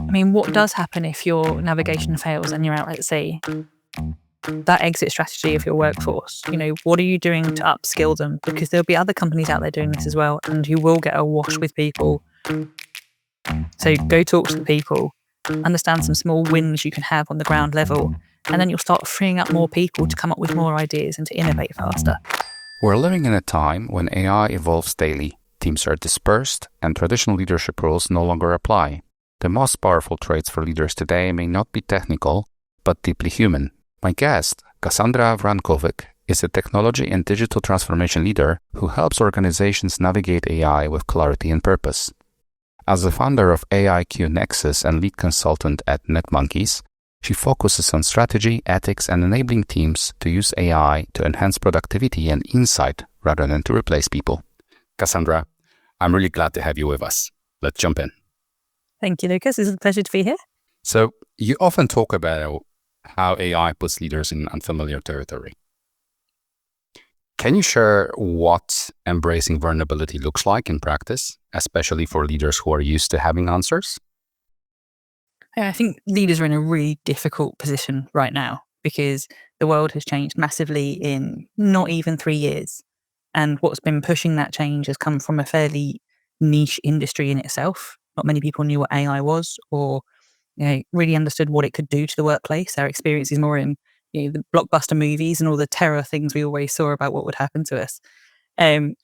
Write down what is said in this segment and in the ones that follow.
I mean, what does happen if your navigation fails and you're out at sea? That exit strategy of your workforce, what are you doing to upskill them? Because there'll be other companies out there doing this as well, and you will get awash with people. So go talk to the people, understand some small wins you can have on the ground level, and then you'll start freeing up more people to come up with more ideas and to innovate faster. We're living in a time when AI evolves daily. Teams are dispersed, and traditional leadership roles no longer apply. The most powerful traits for leaders today may not be technical, but deeply human. My guest, Cassandra Vranjkovic, is a technology and digital transformation leader who helps organizations navigate AI with clarity and purpose. As the founder of AIQ Nexus and lead consultant at NetMonkeys, she focuses on strategy, ethics, and enabling teams to use AI to enhance productivity and insight rather than to replace people. Cassandra, I'm really glad to have you with us. Let's jump in. Thank you, Lucas. It's a pleasure to be here. So you often talk about how AI puts leaders in unfamiliar territory. Can you share what embracing vulnerability looks like in practice, especially for leaders who are used to having answers? I think leaders are in a really difficult position right now because the world has changed massively in not even 3 years. And what's been pushing that change has come from a fairly niche industry in itself. Not many people knew what AI was or really understood what it could do to the workplace. Our experience is more in the blockbuster movies and all the terror things we always saw about what would happen to us. And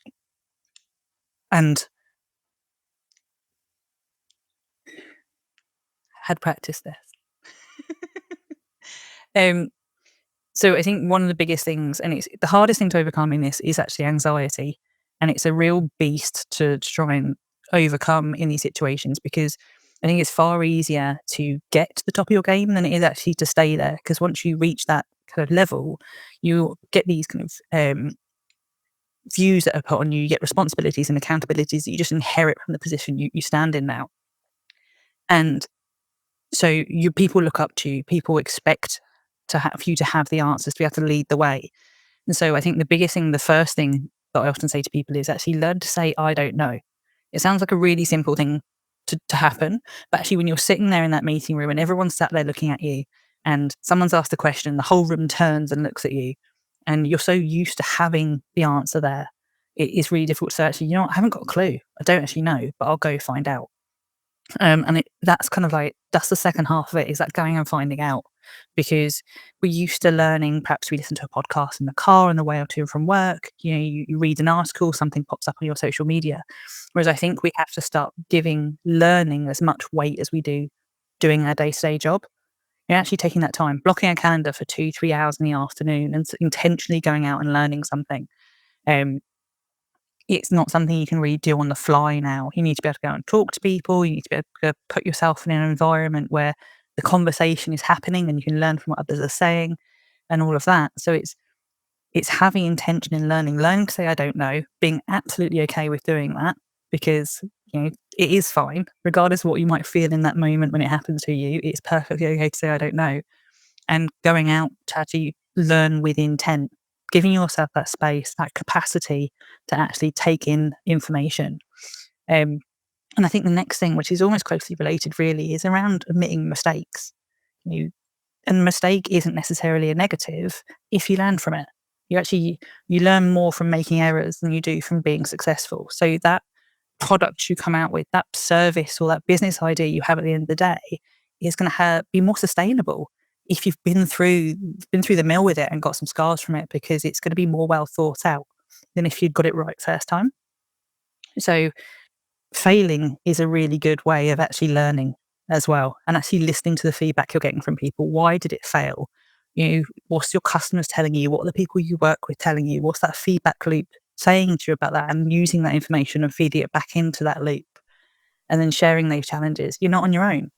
had practiced this. So I think one of the biggest things, and it's the hardest thing to overcome in this, is actually anxiety. And it's a real beast to try and overcome in these situations, because I think it's far easier to get to the top of your game than it is actually to stay there. Because once you reach that kind of level, you get these kind of views that are put on you, you get responsibilities and accountabilities that you just inherit from the position you stand in now. And so people look up to you, people expect to have you to have the answers, to be able to lead the way. And so I think the biggest thing, the first thing that I often say to people is actually learn to say, I don't know. It sounds like a really simple thing to happen, but actually when you're sitting there in that meeting room and everyone's sat there looking at you and someone's asked a question, the whole room turns and looks at you and you're so used to having the answer there, it is really difficult to say, actually, I haven't got a clue. I don't actually know, but I'll go find out. That's kind of like, that's the second half of it, is that going and finding out. Because we're used to learning, perhaps we listen to a podcast in the car on the way to and from work, you read an article, something pops up on your social media. Whereas I think we have to start giving learning as much weight as we do doing our day-to-day job. You're actually taking that time, blocking a calendar for 2-3 hours in the afternoon and intentionally going out and learning something. It's not something you can really do on the fly now. You need to be able to go and talk to people. You need to be able to put yourself in an environment where the conversation is happening and you can learn from what others are saying and all of that. So it's having intention in learning to say, I don't know, being absolutely okay with doing that, because it is fine, regardless of what you might feel in that moment when it happens to you. It's perfectly okay to say, I don't know, and going out to actually learn with intent, giving yourself that space, that capacity to actually take in information. And I think the next thing, which is almost closely related really, is around admitting mistakes. And mistake isn't necessarily a negative if you learn from it. You learn more from making errors than you do from being successful. So that product you come out with, that service or that business idea you have at the end of the day, is going to be more sustainable if you've been through the mill with it and got some scars from it, because it's going to be more well thought out than if you'd got it right first time. So failing is a really good way of actually learning as well, and actually listening to the feedback you're getting from people. Why did it fail? What's your customers telling you? What are the people you work with telling you? What's that feedback loop saying to you about that? And using that information and feeding it back into that loop, and then sharing those challenges. You're not on your own.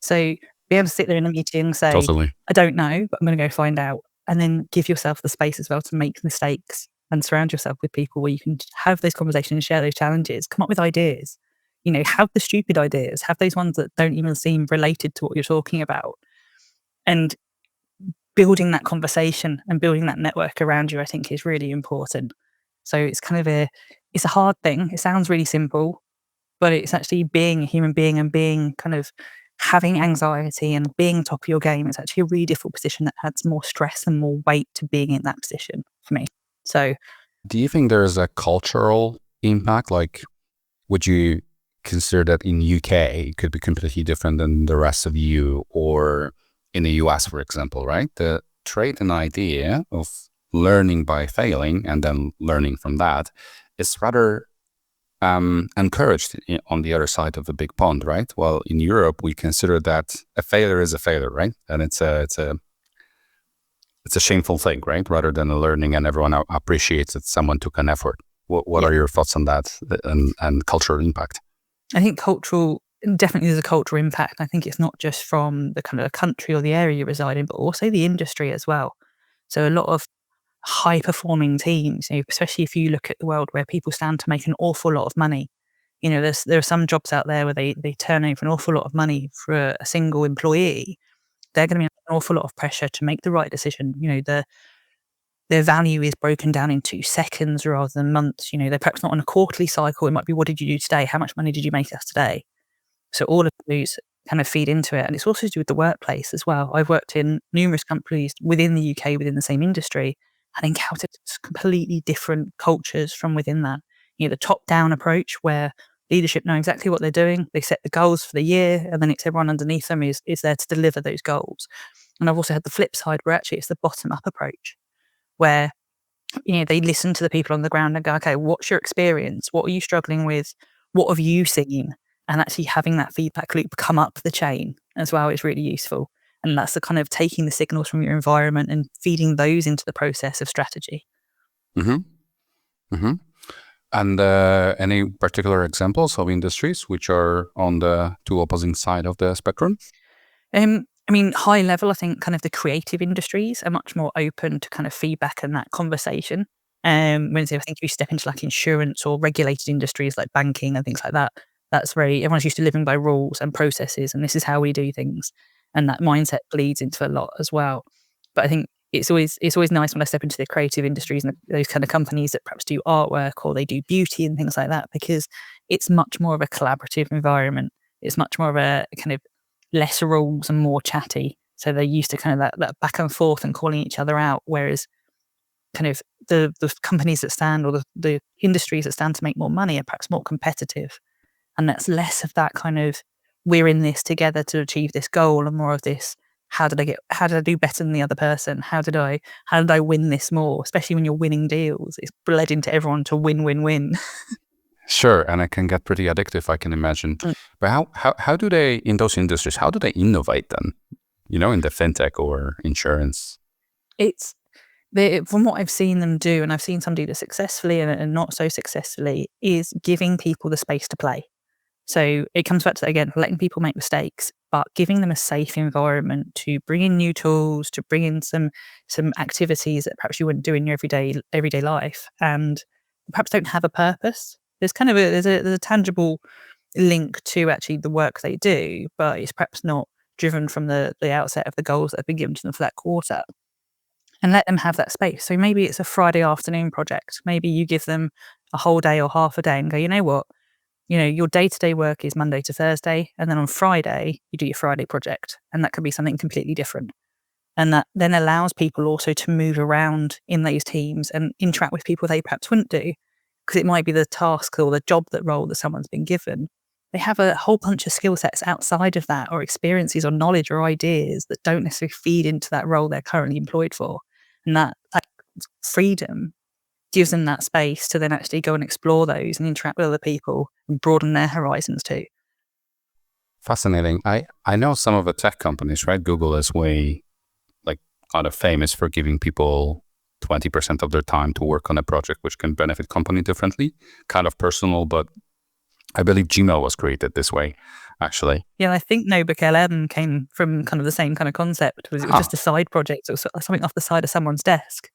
So be able to sit there in a meeting and say, Totally. I don't know, but I'm going to go find out. And then give yourself the space as well to make mistakes and surround yourself with people where you can have those conversations and share those challenges, come up with ideas, have the stupid ideas, have those ones that don't even seem related to what you're talking about. And building that conversation and building that network around you, I think, is really important. So it's kind of it's a hard thing. It sounds really simple, but it's actually being a human being and being kind of having anxiety and being top of your game is actually a really difficult position that adds more stress and more weight to being in that position for me. So, Do you think there's a cultural impact? Like, would you consider that in UK it could be completely different than the rest of EU, or in the US, for example, right? The trait and idea of learning by failing and then learning from that is rather encouraged on the other side of the big pond, right? Well, in Europe, we consider that a failure is a failure, right? And it's a shameful thing, right? Rather than a learning, and everyone appreciates that someone took an effort. What yeah, are your thoughts on that and cultural impact? I think definitely there's a cultural impact. I think it's not just from the kind of country or the area you reside in, but also the industry as well. So a lot of high performing teams, especially if you look at the world where people stand to make an awful lot of money. There are some jobs out there where they turn over an awful lot of money for a single employee. They're going to be under an awful lot of pressure to make the right decision. Their value is broken down into seconds rather than months. They're perhaps not on a quarterly cycle. It might be, what did you do today? How much money did you make us today? So all of those kind of feed into it. And it's also to do with the workplace as well. I've worked in numerous companies within the UK, within the same industry, and encountered completely different cultures from within that. The top-down approach where leadership know exactly what they're doing. They set the goals for the year, and then it's everyone underneath them is there to deliver those goals. And I've also had the flip side where actually it's the bottom-up approach where they listen to the people on the ground and go, okay, what's your experience? What are you struggling with? What have you seen? And actually having that feedback loop come up the chain as well is really useful. And that's the kind of taking the signals from your environment and feeding those into the process of strategy. Mm-hmm. Mm-hmm. And any particular examples of industries which are on the two opposing side of the spectrum? High level, I think kind of the creative industries are much more open to kind of feedback and that conversation. I think if you step into like insurance or regulated industries like banking and things like that, everyone's used to living by rules and processes, and this is how we do things. And that mindset bleeds into a lot as well. But I think it's always nice when I step into the creative industries and those kind of companies that perhaps do artwork or they do beauty and things like that, because it's much more of a collaborative environment. It's much more of a kind of less rules and more chatty. So they're used to kind of that back and forth and calling each other out. Whereas kind of the companies that stand, or the industries that stand to make more money, are perhaps more competitive. And that's less of that kind of, we're in this together to achieve this goal, and more of this, how did I do better than the other person? How did I win this more? Especially when you're winning deals, it's bled into everyone to win, win, win. Sure, and it can get pretty addictive, I can imagine. But how do they, in those industries, how do they innovate then? In the fintech or insurance? It's from what I've seen them do, and I've seen some do this successfully and not so successfully, is giving people the space to play. So it comes back to that again, letting people make mistakes, but giving them a safe environment to bring in new tools, to bring in some activities that perhaps you wouldn't do in your everyday life, and perhaps don't have a purpose. There's kind of there's a tangible link to actually the work they do, but it's perhaps not driven from the outset of the goals that have been given to them for that quarter. And let them have that space. So maybe it's a Friday afternoon project. Maybe you give them a whole day or half a day and go, you know what? Your day-to-day work is Monday to Thursday, and then on Friday, you do your Friday project, and that could be something completely different. And that then allows people also to move around in those teams and interact with people they perhaps wouldn't do, because it might be the task or the role that someone's been given. They have a whole bunch of skill sets outside of that, or experiences or knowledge or ideas that don't necessarily feed into that role they're currently employed for. And that freedom gives them that space to then actually go and explore those and interact with other people and broaden their horizons too. Fascinating. I know some of the tech companies, right? Google is way kind of famous for giving people 20% of their time to work on a project which can benefit company differently. Kind of personal, but I believe Gmail was created this way, actually. Yeah, I think Notebook LM came from kind of the same kind of concept. It was just a side project or something off the side of someone's desk.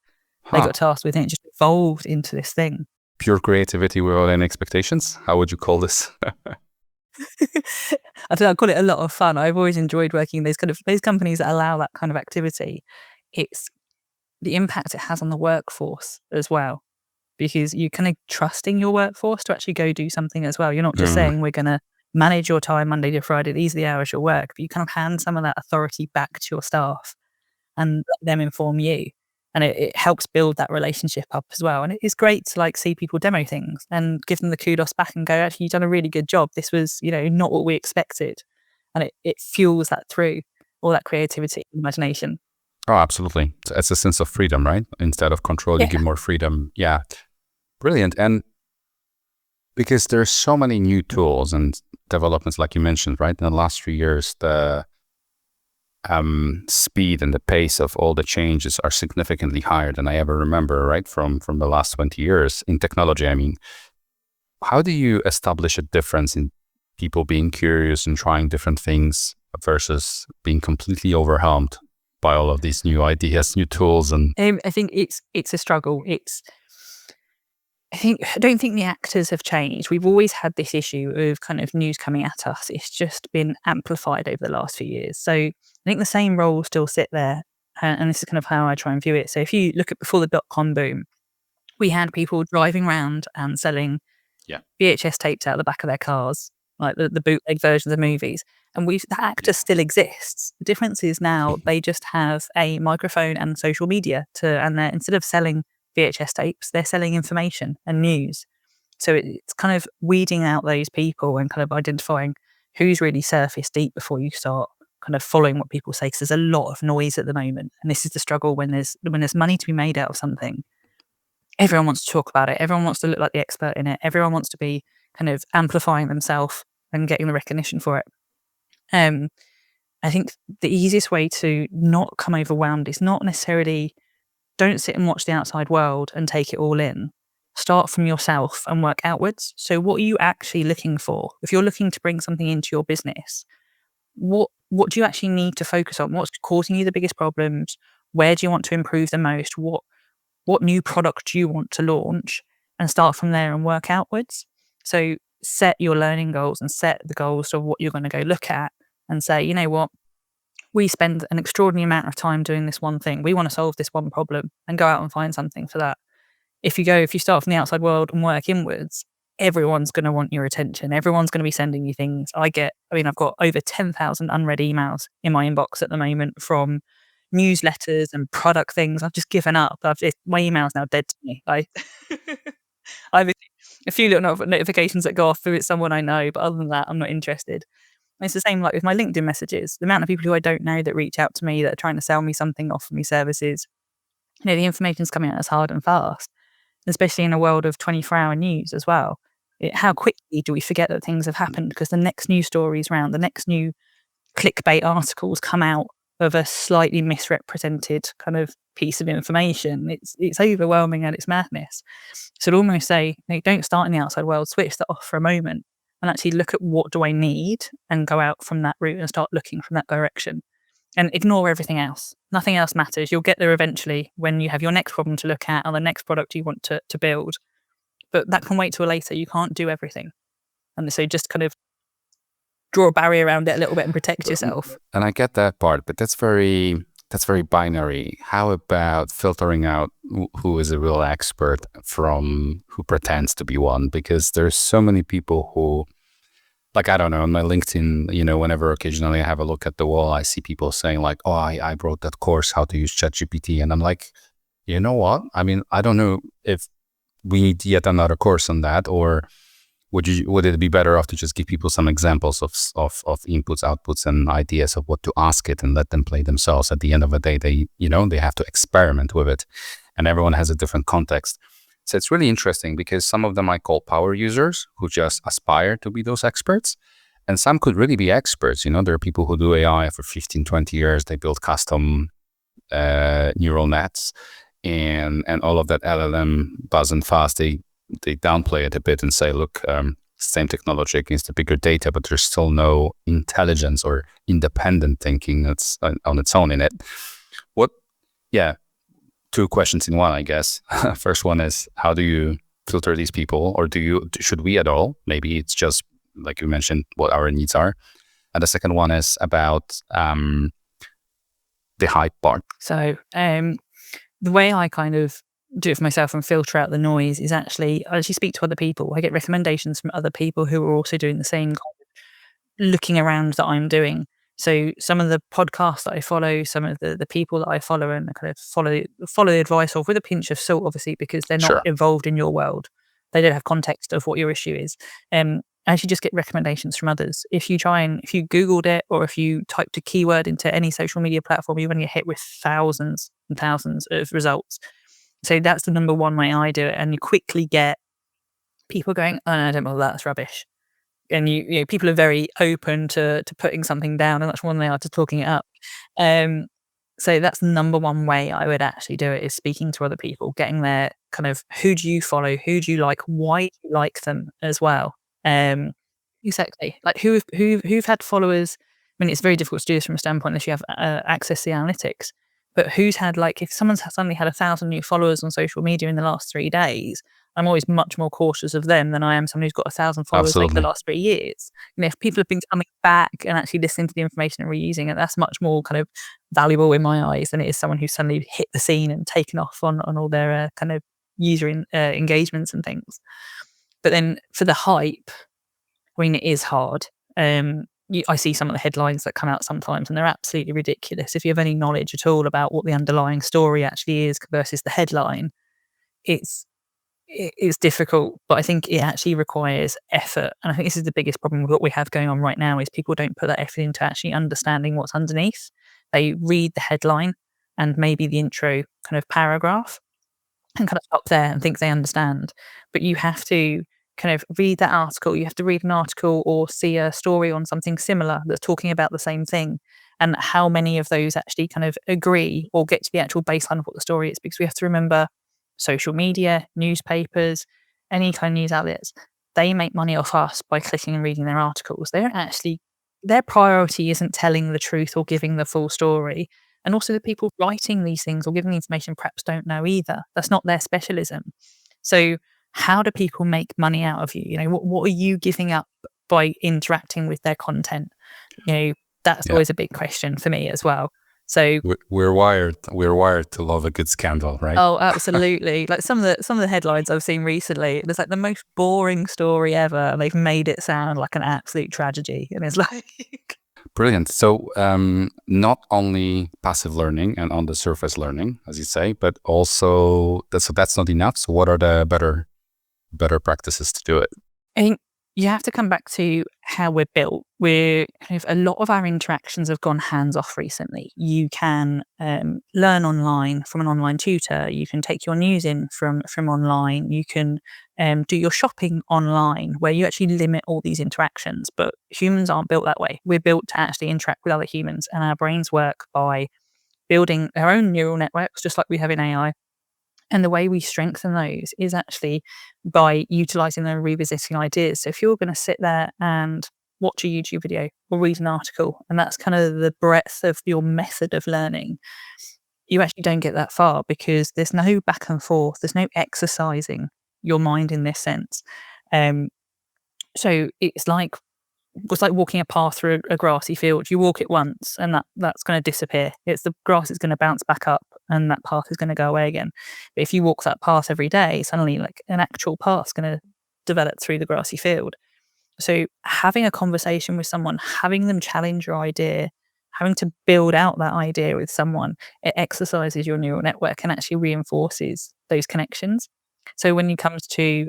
They got tasked with it and it just evolved into this thing. Pure creativity without any expectations. How would you call this? I call it a lot of fun. I've always enjoyed working in those companies that allow that kind of activity. It's the impact it has on the workforce as well, because you're kind of trusting your workforce to actually go do something as well. You're not just saying we're going to manage your time Monday to Friday. These are the hours you'll work. But you kind of hand some of that authority back to your staff and let them inform you. And it helps build that relationship up as well. And it is great to like see people demo things and give them the kudos back and go, actually, you've done a really good job. This was, not what we expected. And it fuels that through all that creativity and imagination. Oh, absolutely. It's a sense of freedom, right? Instead of control, you give more freedom. Yeah. Brilliant. And because there's so many new tools and developments, like you mentioned, right? In the last 3 years, the speed and the pace of all the changes are significantly higher than I ever remember, right? From the last 20 years in technology. I mean, how do you establish a difference in people being curious and trying different things versus being completely overwhelmed by all of these new ideas, new tools? And I think it's a struggle. I don't think the actors have changed. We've always had this issue of kind of news coming at us. It's just been amplified over the last few years. So I think the same roles still sit there. And this is kind of how I try and view it. So if you look at before the dot-com boom, we had people driving around and selling VHS tapes out of the back of their cars, like the bootleg versions of movies. And that actor still exists. The difference is now they just have a microphone and social media and they're, instead of selling VHS tapes, they're selling information and news. So it's kind of weeding out those people and kind of identifying who's really surface deep before you start kind of following what people say, because there's a lot of noise at the moment. And this is the struggle when there's money to be made out of something. Everyone wants to talk about it. Everyone wants to look like the expert in it. Everyone wants to be kind of amplifying themselves and getting the recognition for it. I think the easiest way to not come overwhelmed is not necessarily, don't sit and watch the outside world and take it all in. Start from yourself and work outwards. So what are you actually looking for? If you're looking to bring something into your business, what do you actually need to focus on? What's causing you the biggest problems? Where do you want to improve the most? What new product do you want to launch? And start from there and work outwards. So set your learning goals and set the goals of what you're going to go look at and say, you know what? We spend an extraordinary amount of time doing this one thing. We want to solve this one problem and go out and find something for that. If you start from the outside world and work inwards, everyone's going to want your attention. Everyone's going to be sending you things. I've got over 10,000 unread emails in my inbox at the moment from newsletters and product things. I've just given up. My email's now dead to me. I have a few little notifications that go off if it's someone I know, but other than that, I'm not interested. And it's the same like with my LinkedIn messages. The amount of people who I don't know that reach out to me that are trying to sell me something, offer me services. The information's coming at us hard and fast, especially in a world of 24-hour news as well. How quickly do we forget that things have happened because the next news stories round, the next new clickbait articles come out of a slightly misrepresented kind of piece of information. It's overwhelming and it's madness. So I'd almost say, don't start in the outside world, switch that off for a moment and actually look at what do I need and go out from that route and start looking from that direction and ignore everything else. Nothing else matters. You'll get there eventually when you have your next problem to look at or the next product you want to build. But that can wait till later. You can't do everything. And so just kind of draw a barrier around it a little bit and protect yourself. And I get that part, but that's very binary. How about filtering out who is a real expert from who pretends to be one? Because there's so many people who, like, I don't know, on my LinkedIn, whenever occasionally I have a look at the wall, I see people saying like, oh, I wrote that course, how to use ChatGPT. And I'm like, you know what? I mean, I don't know if we need yet another course on that, or would it be better off to just give people some examples of inputs, outputs, and ideas of what to ask it and let them play themselves? At the end of the day, they have to experiment with it, and everyone has a different context. So it's really interesting because some of them I call power users who just aspire to be those experts, and some could really be experts. There are people who do AI for 15, 20 years. They build custom neural nets and all of that LLM buzz and fast. They downplay it a bit and say, look, same technology against the bigger data, but there's still no intelligence or independent thinking that's on its own in it. Two questions in one, I guess. First one is, how do you filter these people, or should we at all? Maybe it's just, like you mentioned, what our needs are. And the second one is about the hype part. So the way I kind of do it for myself and filter out the noise is I actually speak to other people. I get recommendations from other people who are also doing the same looking around that I'm doing. So some of the podcasts that I follow, some of the people that I follow and kind of follow the advice of with a pinch of salt, obviously, because they're not Sure. involved in your world. They don't have context of what your issue is. As you just get recommendations from others. If you Googled it or if you typed a keyword into any social media platform, you're going to get hit with thousands and thousands of results. So that's the number one way I do it. And you quickly get people going, "Oh, no, I don't know, that's rubbish." And people are very open to putting something down, and much more than they are to talking it up. Um, so that's the number one way I would actually do it, is speaking to other people, getting their kind of, who do you follow, who do you like, why do you like them as well. Um, exactly, like who've had followers. I mean, it's very difficult to do this from a standpoint unless you have access to the analytics. But who's had, like, if someone's suddenly had 1,000 new followers on social media in the last 3 days, I'm always much more cautious of them than I am someone who's got 1,000 followers over the Absolutely. last 3 years. If people have been coming back and actually listening to the information and reusing it, that's much more kind of valuable in my eyes than it is someone who's suddenly hit the scene and taken off on all their kind of engagements and things. But then for the hype, I mean, it is hard. I see some of the headlines that come out sometimes, and they're absolutely ridiculous. If you have any knowledge at all about what the underlying story actually is versus the headline, it's it's difficult, but I think it actually requires effort. And I think this is the biggest problem with what we have going on right now, is people don't put that effort into actually understanding what's underneath. They read the headline and maybe the intro kind of paragraph and kind of stop there and think they understand. But you have to kind of read that article. You have to read an article or see a story on something similar that's talking about the same thing. And how many of those actually kind of agree or get to the actual baseline of what the story is. Because we have to remember, social media, newspapers, any kind of news outlets, they make money off us by clicking and reading their articles. They don't actually, their priority isn't telling the truth or giving the full story. And also, the people writing these things or giving the information perhaps don't know either. That's not their specialism. So how do people make money out of you? What are you giving up by interacting with their content? That's Yeah. always a big question for me as well. So We're wired to love a good scandal, right? oh, absolutely. Like some of the headlines I've seen recently, it's like the most boring story ever, and they've made it sound like an absolute tragedy. And it's like Brilliant. So not only passive learning and on the surface learning, as you say, but also that's not enough. So what are the better practices to do it? I think you have to come back to how we're built. We're kind of, a lot of our interactions have gone hands off recently. You can learn online from an online tutor. You can take your news in from online. You can do your shopping online, where you actually limit all these interactions. But humans aren't built that way. We're built to actually interact with other humans, and our brains work by building our own neural networks, just like we have in AI. And the way we strengthen those is actually by utilizing them and revisiting ideas. So if you're going to sit there and watch a YouTube video or read an article, and that's kind of the breadth of your method of learning, you actually don't get that far, because there's no back and forth, there's no exercising your mind in this sense. Um, so it's like walking a path through a grassy field. You walk it once and that's going to disappear. It's the grass is going to bounce back up and that path is going to go away again. But if you walk that path every day, suddenly like an actual path is going to develop through the grassy field. So having a conversation with someone, having them challenge your idea, having to build out that idea with someone, it exercises your neural network and actually reinforces those connections. So when it comes to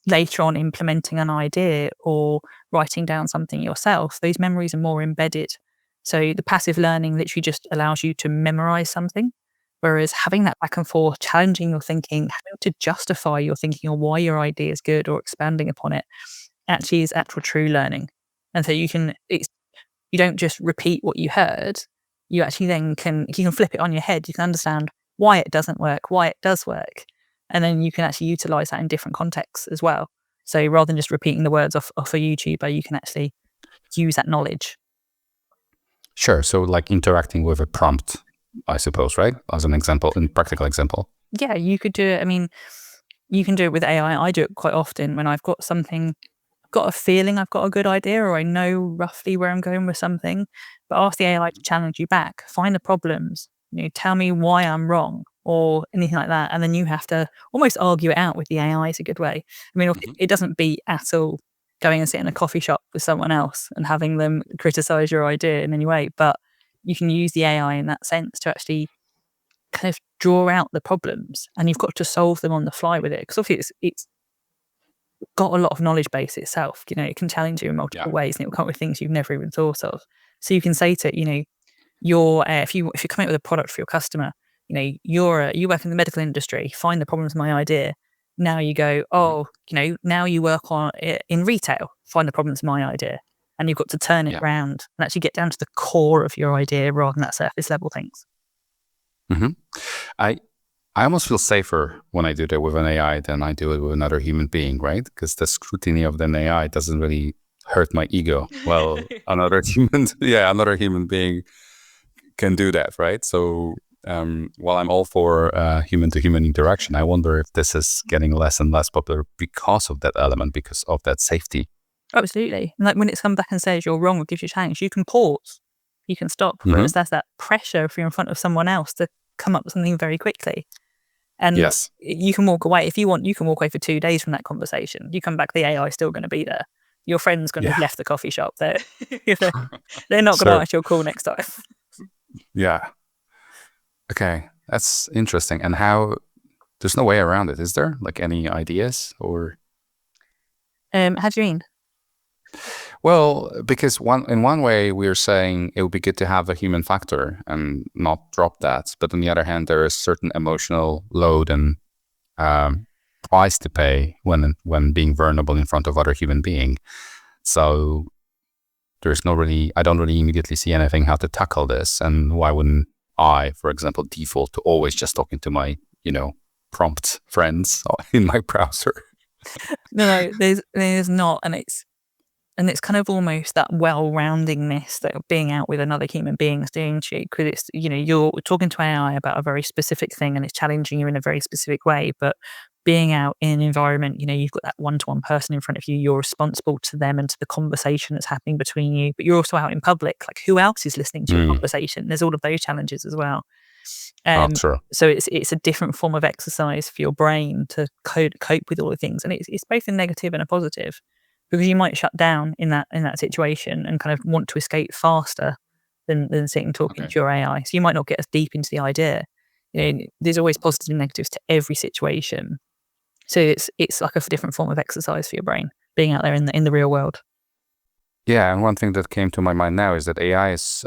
later on implementing an idea or writing down something yourself, those memories are more embedded. So the passive learning literally just allows you to memorize something. Whereas having that back and forth, challenging your thinking, having to justify your thinking or why your idea is good or expanding upon it, actually is actual true learning. And so you don't just repeat what you heard. You actually then you can flip it on your head. You can understand why it doesn't work, why it does work. And then you can actually utilize that in different contexts as well. So rather than just repeating the words off a YouTuber, you can actually use that knowledge. Sure. So like interacting with a prompt, I suppose, right? As an example, in practical example. Yeah, you could do it. I mean, you can do it with AI. I do it quite often when I've got a feeling I've got a good idea, or I know roughly where I'm going with something, but ask the AI to challenge you back, find the problems, tell me why I'm wrong or anything like that. And then you have to almost argue it out with the AI is a good way. I mean, it doesn't beat at all going and sitting in a coffee shop with someone else and having them criticize your idea in any way. But you can use the AI in that sense to actually kind of draw out the problems, and you've got to solve them on the fly with it. Because obviously it's got a lot of knowledge base itself. It can challenge you in multiple ways, and it will come up with things you've never even thought of. So you can say to it, if you're coming up with a product for your customer, you work in the medical industry, find the problems in my idea. Now you go, now you work on it in retail, find the problems in my idea, and you've got to turn it around and actually get down to the core of your idea rather than that surface level things. I almost feel safer when I do that with an AI than I do it with another human being, right? Because the scrutiny of an AI doesn't really hurt my ego. Well, another human being can do that, right? So while I'm all for human-to-human interaction, I wonder if this is getting less and less popular because of that element, because of that safety. Absolutely. And like when it's come back and says you're wrong or gives you a challenge, you can pause, you can stop. Whereas there's that pressure if you're in front of someone else to come up with something very quickly. And you can walk away. If you want, you can walk away for 2 days from that conversation. You come back, the AI is still going to be there. Your friend's going to have left the coffee shop. They're not going to answer your call next time. Yeah. Okay. That's interesting. And there's no way around it, is there? Like any ideas or? How do you mean? Well, because in one way we're saying it would be good to have a human factor and not drop that. But on the other hand, there is certain emotional load and price to pay when being vulnerable in front of other human being. So I don't really immediately see anything how to tackle this. And why wouldn't I, for example, default to always just talking to my, prompt friends in my browser? No, there's not. And it's kind of almost that well-roundingness that being out with another human being is doing to you, because it's, you're talking to AI about a very specific thing and it's challenging you in a very specific way. But being out in an environment, you've got that one-to-one person in front of you, you're responsible to them and to the conversation that's happening between you, but you're also out in public. Like, who else is listening to your conversation? There's all of those challenges as well. True. So it's a different form of exercise for your brain to cope with all the things. And it's both a negative and a positive, because you might shut down in that situation and kind of want to escape faster than sitting talking to your AI. So you might not get as deep into the idea. There's always positives and negatives to every situation. So it's like a different form of exercise for your brain, being out there in the real world. Yeah, and one thing that came to my mind now is that AI is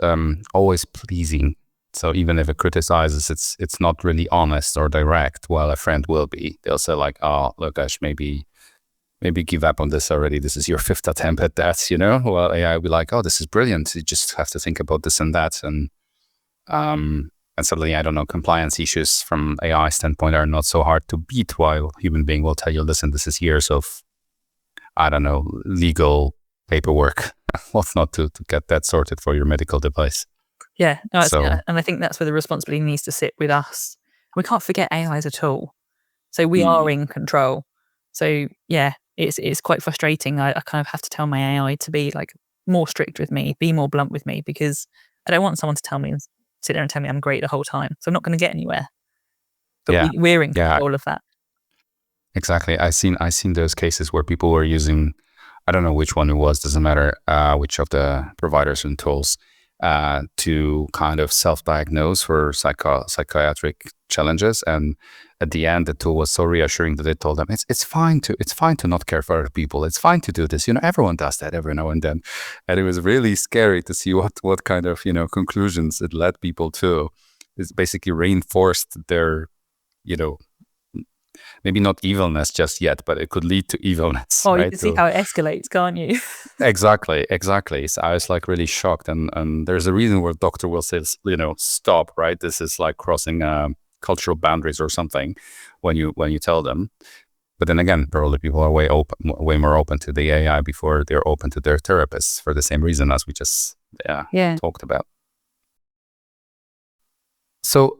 always pleasing. So even if it criticizes, it's not really honest or direct. While a friend will be, they'll say like, "Oh, look, Ash, maybe give up on this already. This is your 5th attempt at that." Well, AI will be like, "Oh, this is brilliant. You just have to think about this and that," and suddenly, I don't know, compliance issues from AI standpoint are not so hard to beat, while human being will tell you, "Listen, this is years of, I don't know, legal paperwork, whatnot to get that sorted for your medical device." Yeah, no, and I think that's where the responsibility needs to sit with us. We can't forget AI as a tool, so we are in control. So yeah, it's quite frustrating. I kind of have to tell my AI to be like more strict with me, be more blunt with me, because I don't want someone to sit there and tell me I'm great the whole time. So I'm not going to get anywhere. But we're in control of that. Exactly. I seen those cases where people were using, I don't know which one it was, doesn't matter which of the providers and tools, to kind of self-diagnose for psychiatric challenges. And at the end, the tool was so reassuring that it told them it's fine to not care for other people. It's fine to do this. Everyone does that every now and then. And it was really scary to see what kind of conclusions it led people to. It's basically reinforced their maybe not evilness just yet, but it could lead to evilness. Oh, right? You can see how it escalates, can't you? Exactly. So I was like really shocked, and there's a reason where doctor will say, stop. Right? This is like crossing cultural boundaries or something when you tell them. But then again, probably people are way more open to the AI before they're open to their therapists for the same reason as we just talked about. So,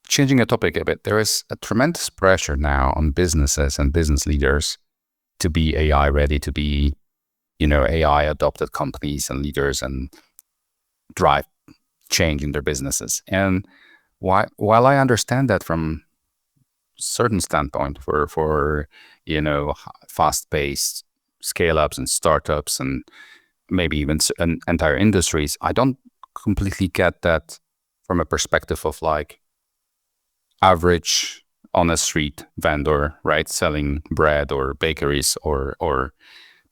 changing the topic a bit, there is a tremendous pressure now on businesses and business leaders to be AI ready, to be, AI adopted companies and leaders and drive change in their businesses. And while I understand that from certain standpoint for fast-paced scale-ups and startups and maybe even entire industries, I don't completely get that from a perspective of like average on a street vendor, right? Selling bread or bakeries or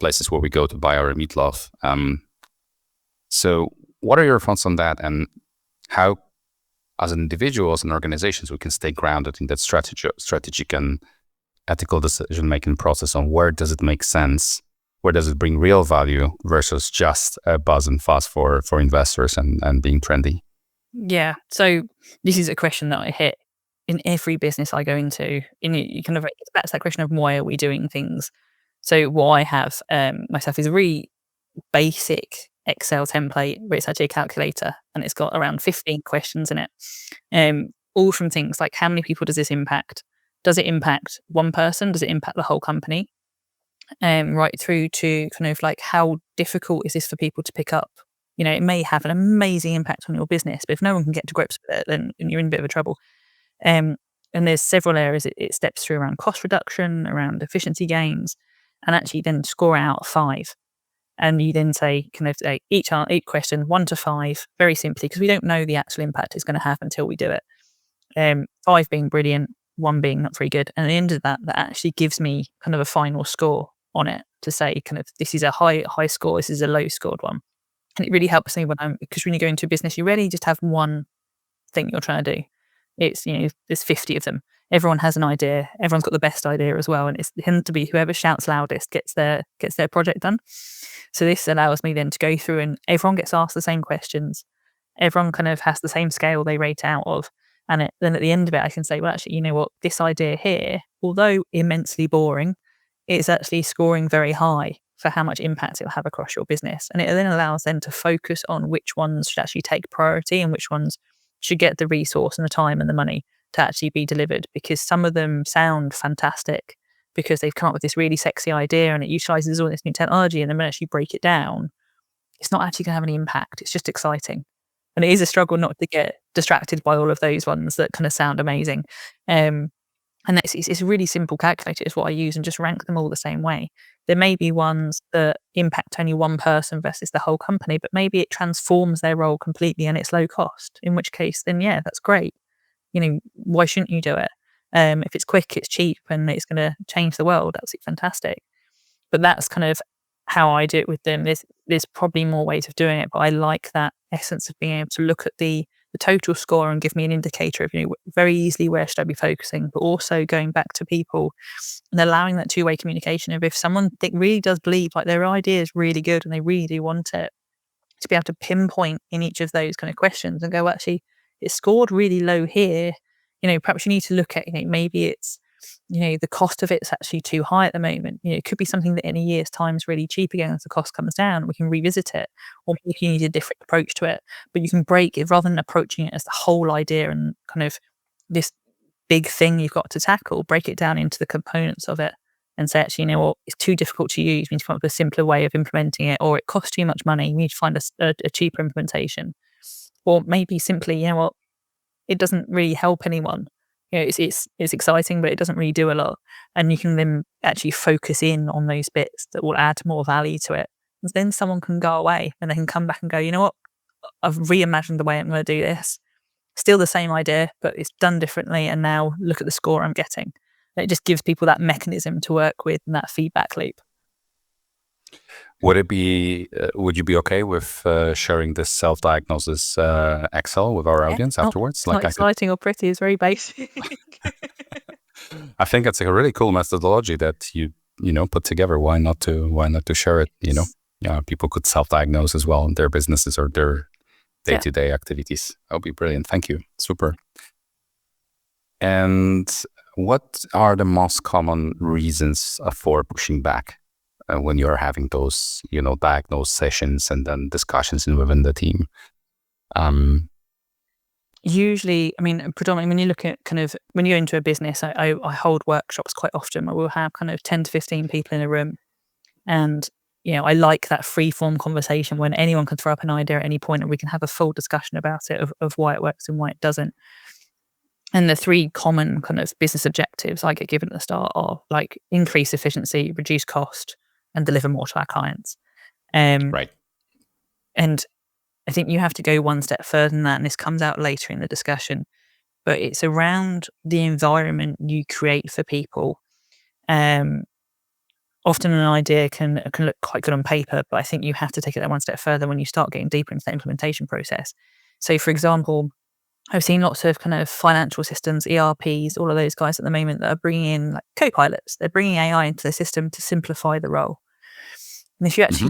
places where we go to buy our meatloaf. So what are your thoughts on that, and how as individuals and organizations we can stay grounded in that strategic and ethical decision-making process on where does it make sense, where does it bring real value versus just a buzz and fuss for investors and being trendy? Yeah. So this is a question that I hit in every business I go into. You kind of it's back to that question of why are we doing things. So what I have myself is a really basic Excel template where it's actually a calculator and it's got around 15 questions in it. All from things like how many people does this impact? Does it impact one person? Does it impact the whole company? Right through to kind of like how difficult is this for people to pick up? It may have an amazing impact on your business, but if no one can get to grips with it, then you're in a bit of a trouble. Um, and there's several areas it steps through around cost reduction, around efficiency gains, and actually then score out 5. And you then say, kind of each question 1 to 5, very simply, because we don't know the actual impact it's going to have until we do it. 5 being brilliant, 1 being not very good. And at the end of that actually gives me kind of a final score on it to say kind of this is a high score, this is a low scored one. And it really helps me because when you go into a business, you really just have one thing you're trying to do. It's, there's 50 of them. Everyone has an idea. Everyone's got the best idea as well. And it tends to be whoever shouts loudest gets their project done. So this allows me then to go through and everyone gets asked the same questions. Everyone kind of has the same scale they rate out of. And then at the end of it, I can say, well, actually, you know what? This idea here, although immensely boring, it's actually scoring very high for how much impact it'll have across your business. And it then allows them to focus on which ones should actually take priority and which ones should get the resource and the time and the money to actually be delivered, because some of them sound fantastic because they've come up with this really sexy idea and it utilizes all this new technology, and then when you break it down, it's not actually going to have any impact. It's just exciting. And it is a struggle not to get distracted by all of those ones that kind of sound amazing. And it's a really simple calculator is what I use, and just rank them all the same way. There may be ones that impact only one person versus the whole company, but maybe it transforms their role completely and it's low cost, in which case then, yeah, that's great. Why shouldn't you do it? If it's quick, it's cheap, and it's going to change the world, that's fantastic. But that's kind of how I do it with them. There's probably more ways of doing it, but I like that essence of being able to look at the total score and give me an indicator of, very easily where should I be focusing, but also going back to people and allowing that two-way communication of if someone really does believe like their idea is really good and they really do want it, to be able to pinpoint in each of those kind of questions and go, well, actually, it scored really low here. Perhaps you need to look at, maybe it's, the cost of it's actually too high at the moment. It could be something that in a year's time is really cheap again as the cost comes down. We can revisit it, or maybe you need a different approach to it. But you can break it rather than approaching it as the whole idea and kind of this big thing you've got to tackle. Break it down into the components of it and say, actually, it's too difficult to use. We need to come up with a simpler way of implementing it, or it costs too much money. We need to find a cheaper implementation, or maybe simply, it doesn't really help anyone. It's exciting, but it doesn't really do a lot. And you can then actually focus in on those bits that will add more value to it. And then someone can go away and they can come back and go, you know what? I've reimagined the way I'm going to do this. Still the same idea, but it's done differently. And now look at the score I'm getting. And it just gives people that mechanism to work with and that feedback loop. Would you be okay with sharing this self-diagnosis Excel with our audience afterwards? It's not exciting or pretty. It's very basic. I think it's a really cool methodology that you put together. Why not to share it? People could self-diagnose as well in their businesses or their day-to-day activities. That would be brilliant. Thank you. Super. And what are the most common reasons for pushing back when you're having those, diagnose sessions and then discussions within the team? Usually, predominantly when you look at when you go into a business, I hold workshops quite often. I will have kind of 10 to 15 people in a room. And, I like that free form conversation when anyone can throw up an idea at any point and we can have a full discussion about it of why it works and why it doesn't. And the 3 common kind of business objectives I get given at the start are like increase efficiency, reduce cost, and deliver more to our clients. Um, Right. and I think you have to go one step further than that, and this comes out later in the discussion, but it's around the environment you create for people. Um, Often an idea can look quite good on paper, but I think you have to take it that one step further when you start getting deeper into the implementation process. So, for example, I've seen lots of kind of financial systems, ERPs, all of those guys at the moment that are bringing in like co-pilots. They're bringing AI into the system to simplify the role. And Hmm.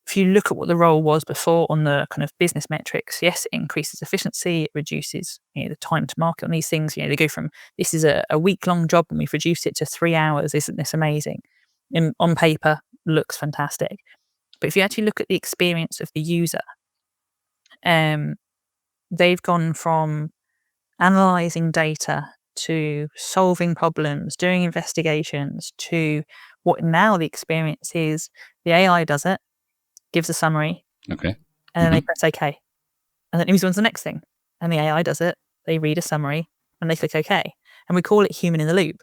if you look at what the role was before on the kind of business metrics, yes, it increases efficiency, it reduces the time to market on these things. They go from this is a week-long job and we've reduced it to 3 hours. Isn't this amazing? On paper, looks fantastic. But if you actually look at the experience of the user, um, they've gone from analyzing data to solving problems, doing investigations to what now the experience is the AI does it, gives a summary, Okay. and then Hmm. they press OK. And then it moves on to the next thing. And the AI does it, they read a summary, and they click OK. And we call it human in the loop.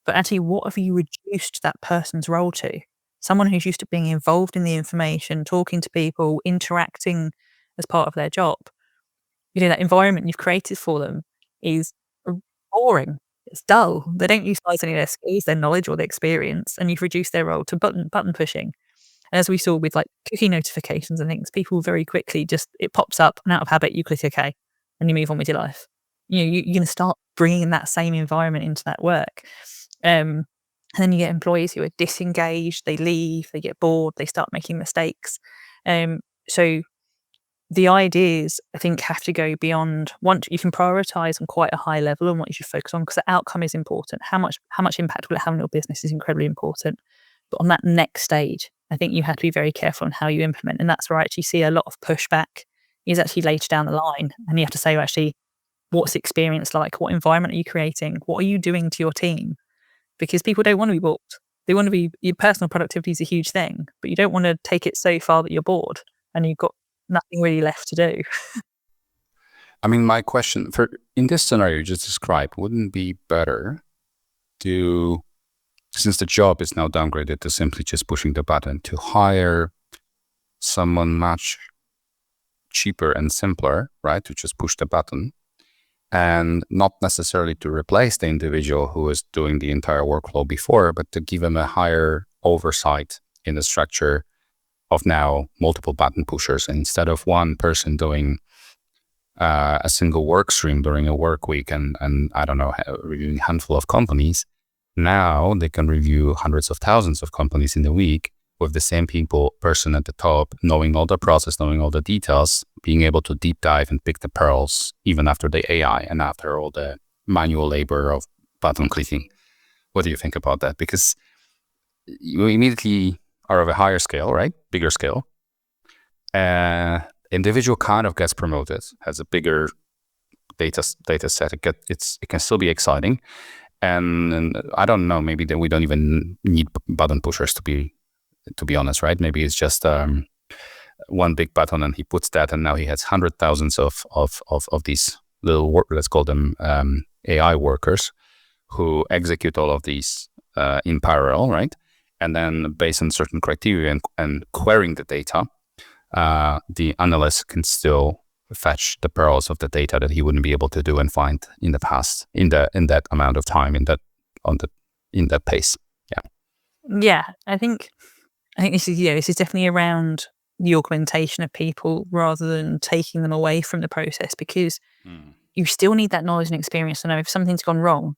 But actually, what have you reduced that person's role to? Someone who's used to being involved in the information, talking to people, interacting as part of their job. That environment you've created for them is boring. It's dull. They don't utilize any of their skills, their knowledge, or their experience, and you've reduced their role to button pushing. And as we saw with like cookie notifications and things, people very quickly just it pops up, and out of habit, you click OK, and you move on with your life. You're going to start bringing that same environment into that work. And then you get employees who are disengaged, they leave, they get bored, they start making mistakes. So the ideas, I think, have to go beyond once you can prioritize on quite a high level on what you should focus on because the outcome is important. How much impact will it have on your business is incredibly important. But on that next stage, I think you have to be very careful on how you implement. And that's where I actually see a lot of pushback is actually later down the line. And you have to say, well, actually, what's the experience like? What environment are you creating? What are you doing to your team? Because people don't want to be balked. They want to be, your personal productivity is a huge thing, but you don't want to take it so far that you're bored and you've got nothing really left to do. I mean, my question for in this scenario you just described, wouldn't it be better to, since the job is now downgraded to simply just pushing the button, to hire someone much cheaper and simpler, right? To just push the button and not necessarily to replace the individual who was doing the entire workflow before, but to give them a higher oversight in the structure of now multiple button pushers instead of one person doing a single work stream during a work week and I don't know, reviewing a handful of companies. Now they can review hundreds of thousands of companies in a week with the same person at the top, knowing all the process, knowing all the details, being able to deep dive and pick the pearls even after the AI and after all the manual labor of button clicking. What do you think about that? Because you immediately are of a higher scale, right? Bigger scale. Individual kind of gets promoted, has a bigger data set. It can still be exciting. And I don't know, maybe that we don't even need button pushers to be honest, right? Maybe it's just one big button and he puts that, and now he has hundred thousands of these little let's call them AI workers who execute all of these in parallel, right? And then based on certain criteria and querying the data, the analyst can still fetch the pearls of the data that he wouldn't be able to do and find in the past in that amount of time in that pace. Yeah, I think this is definitely around the augmentation of people rather than taking them away from the process because you still need that knowledge and experience to know if something's gone wrong,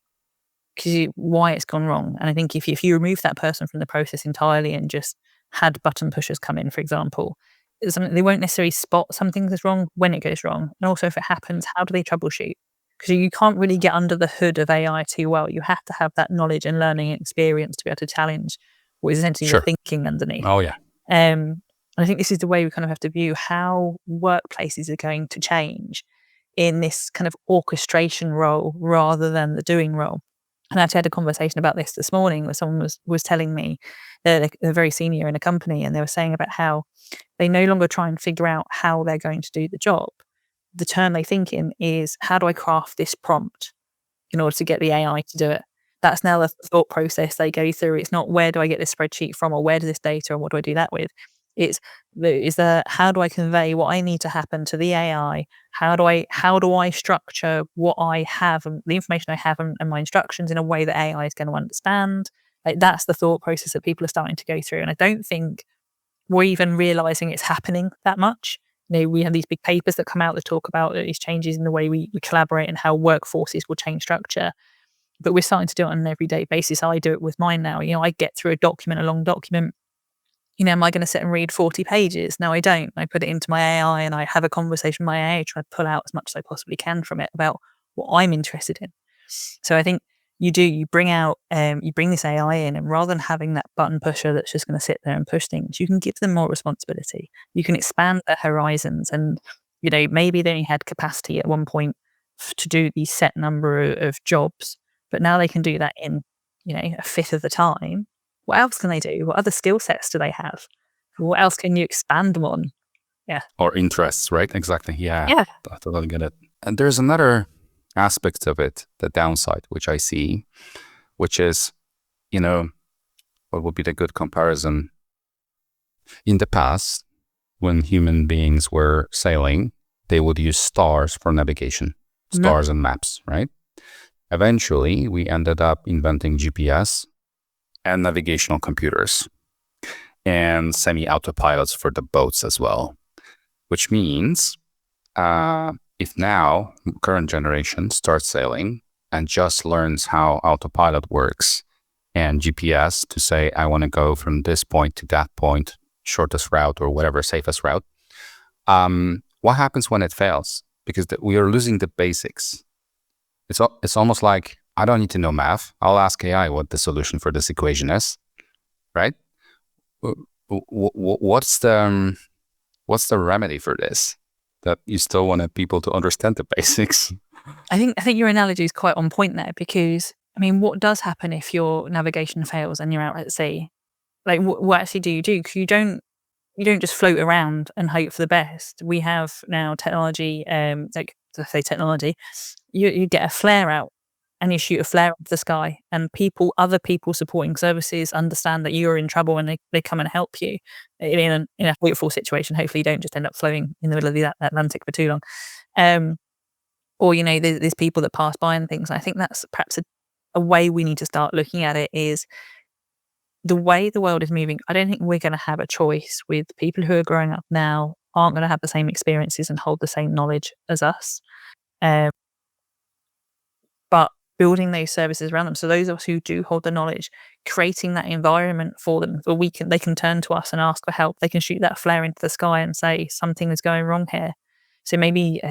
why it's gone wrong. And I think if you remove that person from the process entirely and just had button pushers come in, for example, they won't necessarily spot something that's wrong when it goes wrong. And also if it happens, how do they troubleshoot? Because you can't really get under the hood of AI too well. You have to have that knowledge and learning and experience to be able to challenge what is essentially the Sure. thinking underneath. Oh yeah. And I think this is the way we kind of have to view how workplaces are going to change in this kind of orchestration role rather than the doing role. And I actually had a conversation about this morning where someone was telling me they're very senior in a company and they were saying about how they no longer try and figure out how they're going to do the job. The term they think in is, how do I craft this prompt in order to get the AI to do it? That's now the thought process they go through. It's not where do I get this spreadsheet from, or where does this data, and what do I do that with? It's how do I convey what I need to happen to the AI? How do I structure what I have and the information I have and my instructions in a way that AI is going to understand? Like, that's the thought process that people are starting to go through, and I don't think we're even realizing it's happening that much. We have these big papers that come out that talk about these changes in the way we collaborate and how workforces will change structure. But we're starting to do it on an everyday basis. I do it with mine now. I get through a long document. Am I going to sit and read 40 pages? No, I don't. I put it into my AI and I have a conversation with my AI, try to pull out as much as I possibly can from it about what I'm interested in. So I think you bring this AI in, and rather than having that button pusher that's just going to sit there and push things, you can give them more responsibility. You can expand their horizons, and maybe they only had capacity at one point to do these set number of jobs, but now they can do that in a fifth of the time. What else can they do? What other skill sets do they have? What else can you expand them on? Yeah. Or interests, right? Exactly. Yeah. Yeah. I totally get it. And there's another aspect of it, the downside, which I see, which is, what would be the good comparison? In the past, when human beings were sailing, they would use stars for navigation, stars and maps, right? Eventually, we ended up inventing GPS and navigational computers and semi-autopilots for the boats as well, which means if now current generation starts sailing and just learns how autopilot works and GPS to say, I want to go from this point to that point, shortest route or whatever, safest route, what happens when it fails? Because we are losing the basics. It's almost like, I don't need to know math. I'll ask AI what the solution for this equation is, right? What's the remedy for this? That you still want people to understand the basics. I think your analogy is quite on point there, because what does happen if your navigation fails and you're out at sea? Like, what actually do you do? Because you don't just float around and hope for the best. We have now technology, technology. You get a flare out and you shoot a flare up the sky, and other people supporting services understand that you're in trouble and they come and help you in a hopeful situation. Hopefully you don't just end up floating in the middle of the Atlantic for too long. Or, there's people that pass by and things. I think that's perhaps a way we need to start looking at it, is the way the world is moving. I don't think we're going to have a choice with people who are growing up now aren't going to have the same experiences and hold the same knowledge as us. But building those services around them, so those of us who do hold the knowledge, creating that environment for them where they can turn to us and ask for help. They can shoot that flare into the sky and say something is going wrong here. So maybe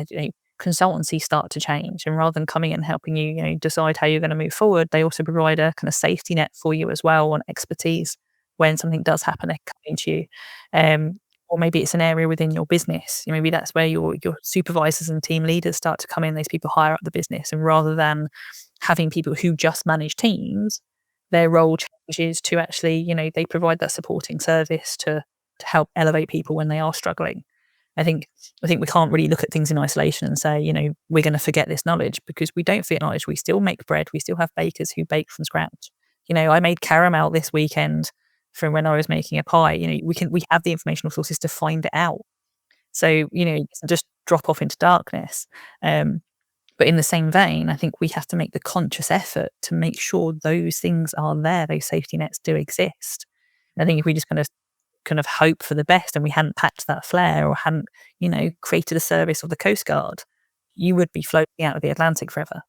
consultancies start to change, and rather than coming and helping you, decide how you're going to move forward, they also provide a kind of safety net for you as well on expertise when something does happen coming to you. Or maybe it's an area within your business. Maybe that's where your supervisors and team leaders start to come in. Those people higher up the business, and rather than having people who just manage teams, their role changes to actually, they provide that supporting service to help elevate people when they are struggling. I think we can't really look at things in isolation and say, we're going to forget this knowledge, because we don't forget knowledge. We still make bread. We still have bakers who bake from scratch. I made caramel this weekend from when I was making a pie. We have the informational sources to find it out. So, just drop off into darkness. But in the same vein, I think we have to make the conscious effort to make sure those things are there. Those safety nets do exist. And I think if we just kind of hope for the best and we hadn't packed that flare or hadn't, created a service of the Coast Guard, you would be floating out of the Atlantic forever.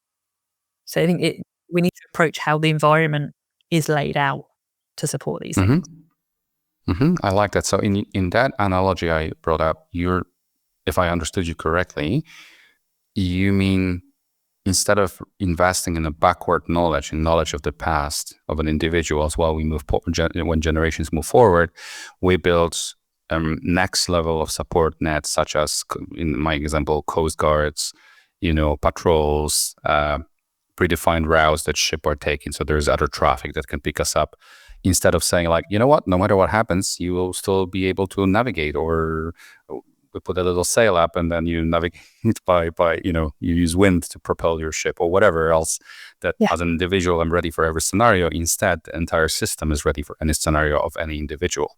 So I think we need to approach how the environment is laid out to support these things. I like that. So in that analogy I brought up, if I understood you correctly, you mean instead of investing in a backward knowledge, in knowledge of the past of an individual as well, when generations move forward, we build next level of support nets, such as, in my example, Coast Guards, patrols, predefined routes that ship are taking. So there's other traffic that can pick us up. Instead of saying like, you know what, no matter what happens, you will still be able to navigate or we put a little sail up, and then you navigate by you use wind to propel your ship or whatever else. That as an individual, I'm ready for every scenario. Instead, the entire system is ready for any scenario of any individual.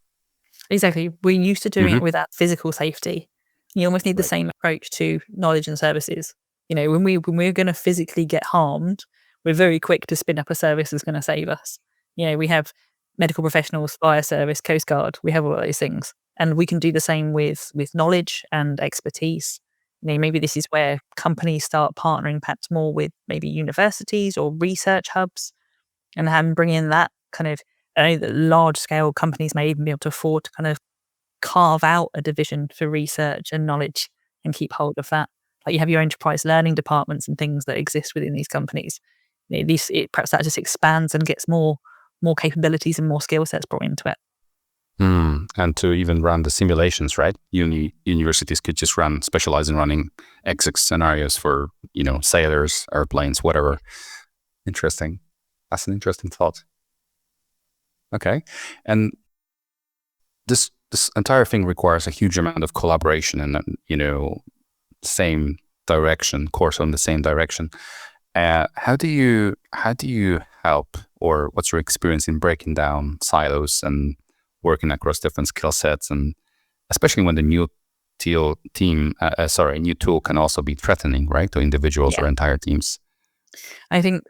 Exactly. We're used to doing it with that physical safety. You almost need the same approach to knowledge and services. When we're going to physically get harmed, we're very quick to spin up a service that's going to save us. We have medical professionals, fire service, Coast Guard. We have all those things, and we can do the same with knowledge and expertise. Maybe this is where companies start partnering perhaps more with maybe universities or research hubs, and bring in that kind of. I know that large scale companies may even be able to afford to kind of carve out a division for research and knowledge and keep hold of that. Like you have your enterprise learning departments and things that exist within these companies. Perhaps that just expands and gets more capabilities and more skill sets brought into it. And to even run the simulations, right? Universities could just specialize in running XX scenarios for, sailors, airplanes, whatever. Interesting. That's an interesting thought. Okay. And this entire thing requires a huge amount of collaboration and, same direction, course on the same direction. How do you help, or what's your experience in breaking down silos and working across different skill sets, and especially when the new tool can also be threatening, right, to individuals or entire teams? I think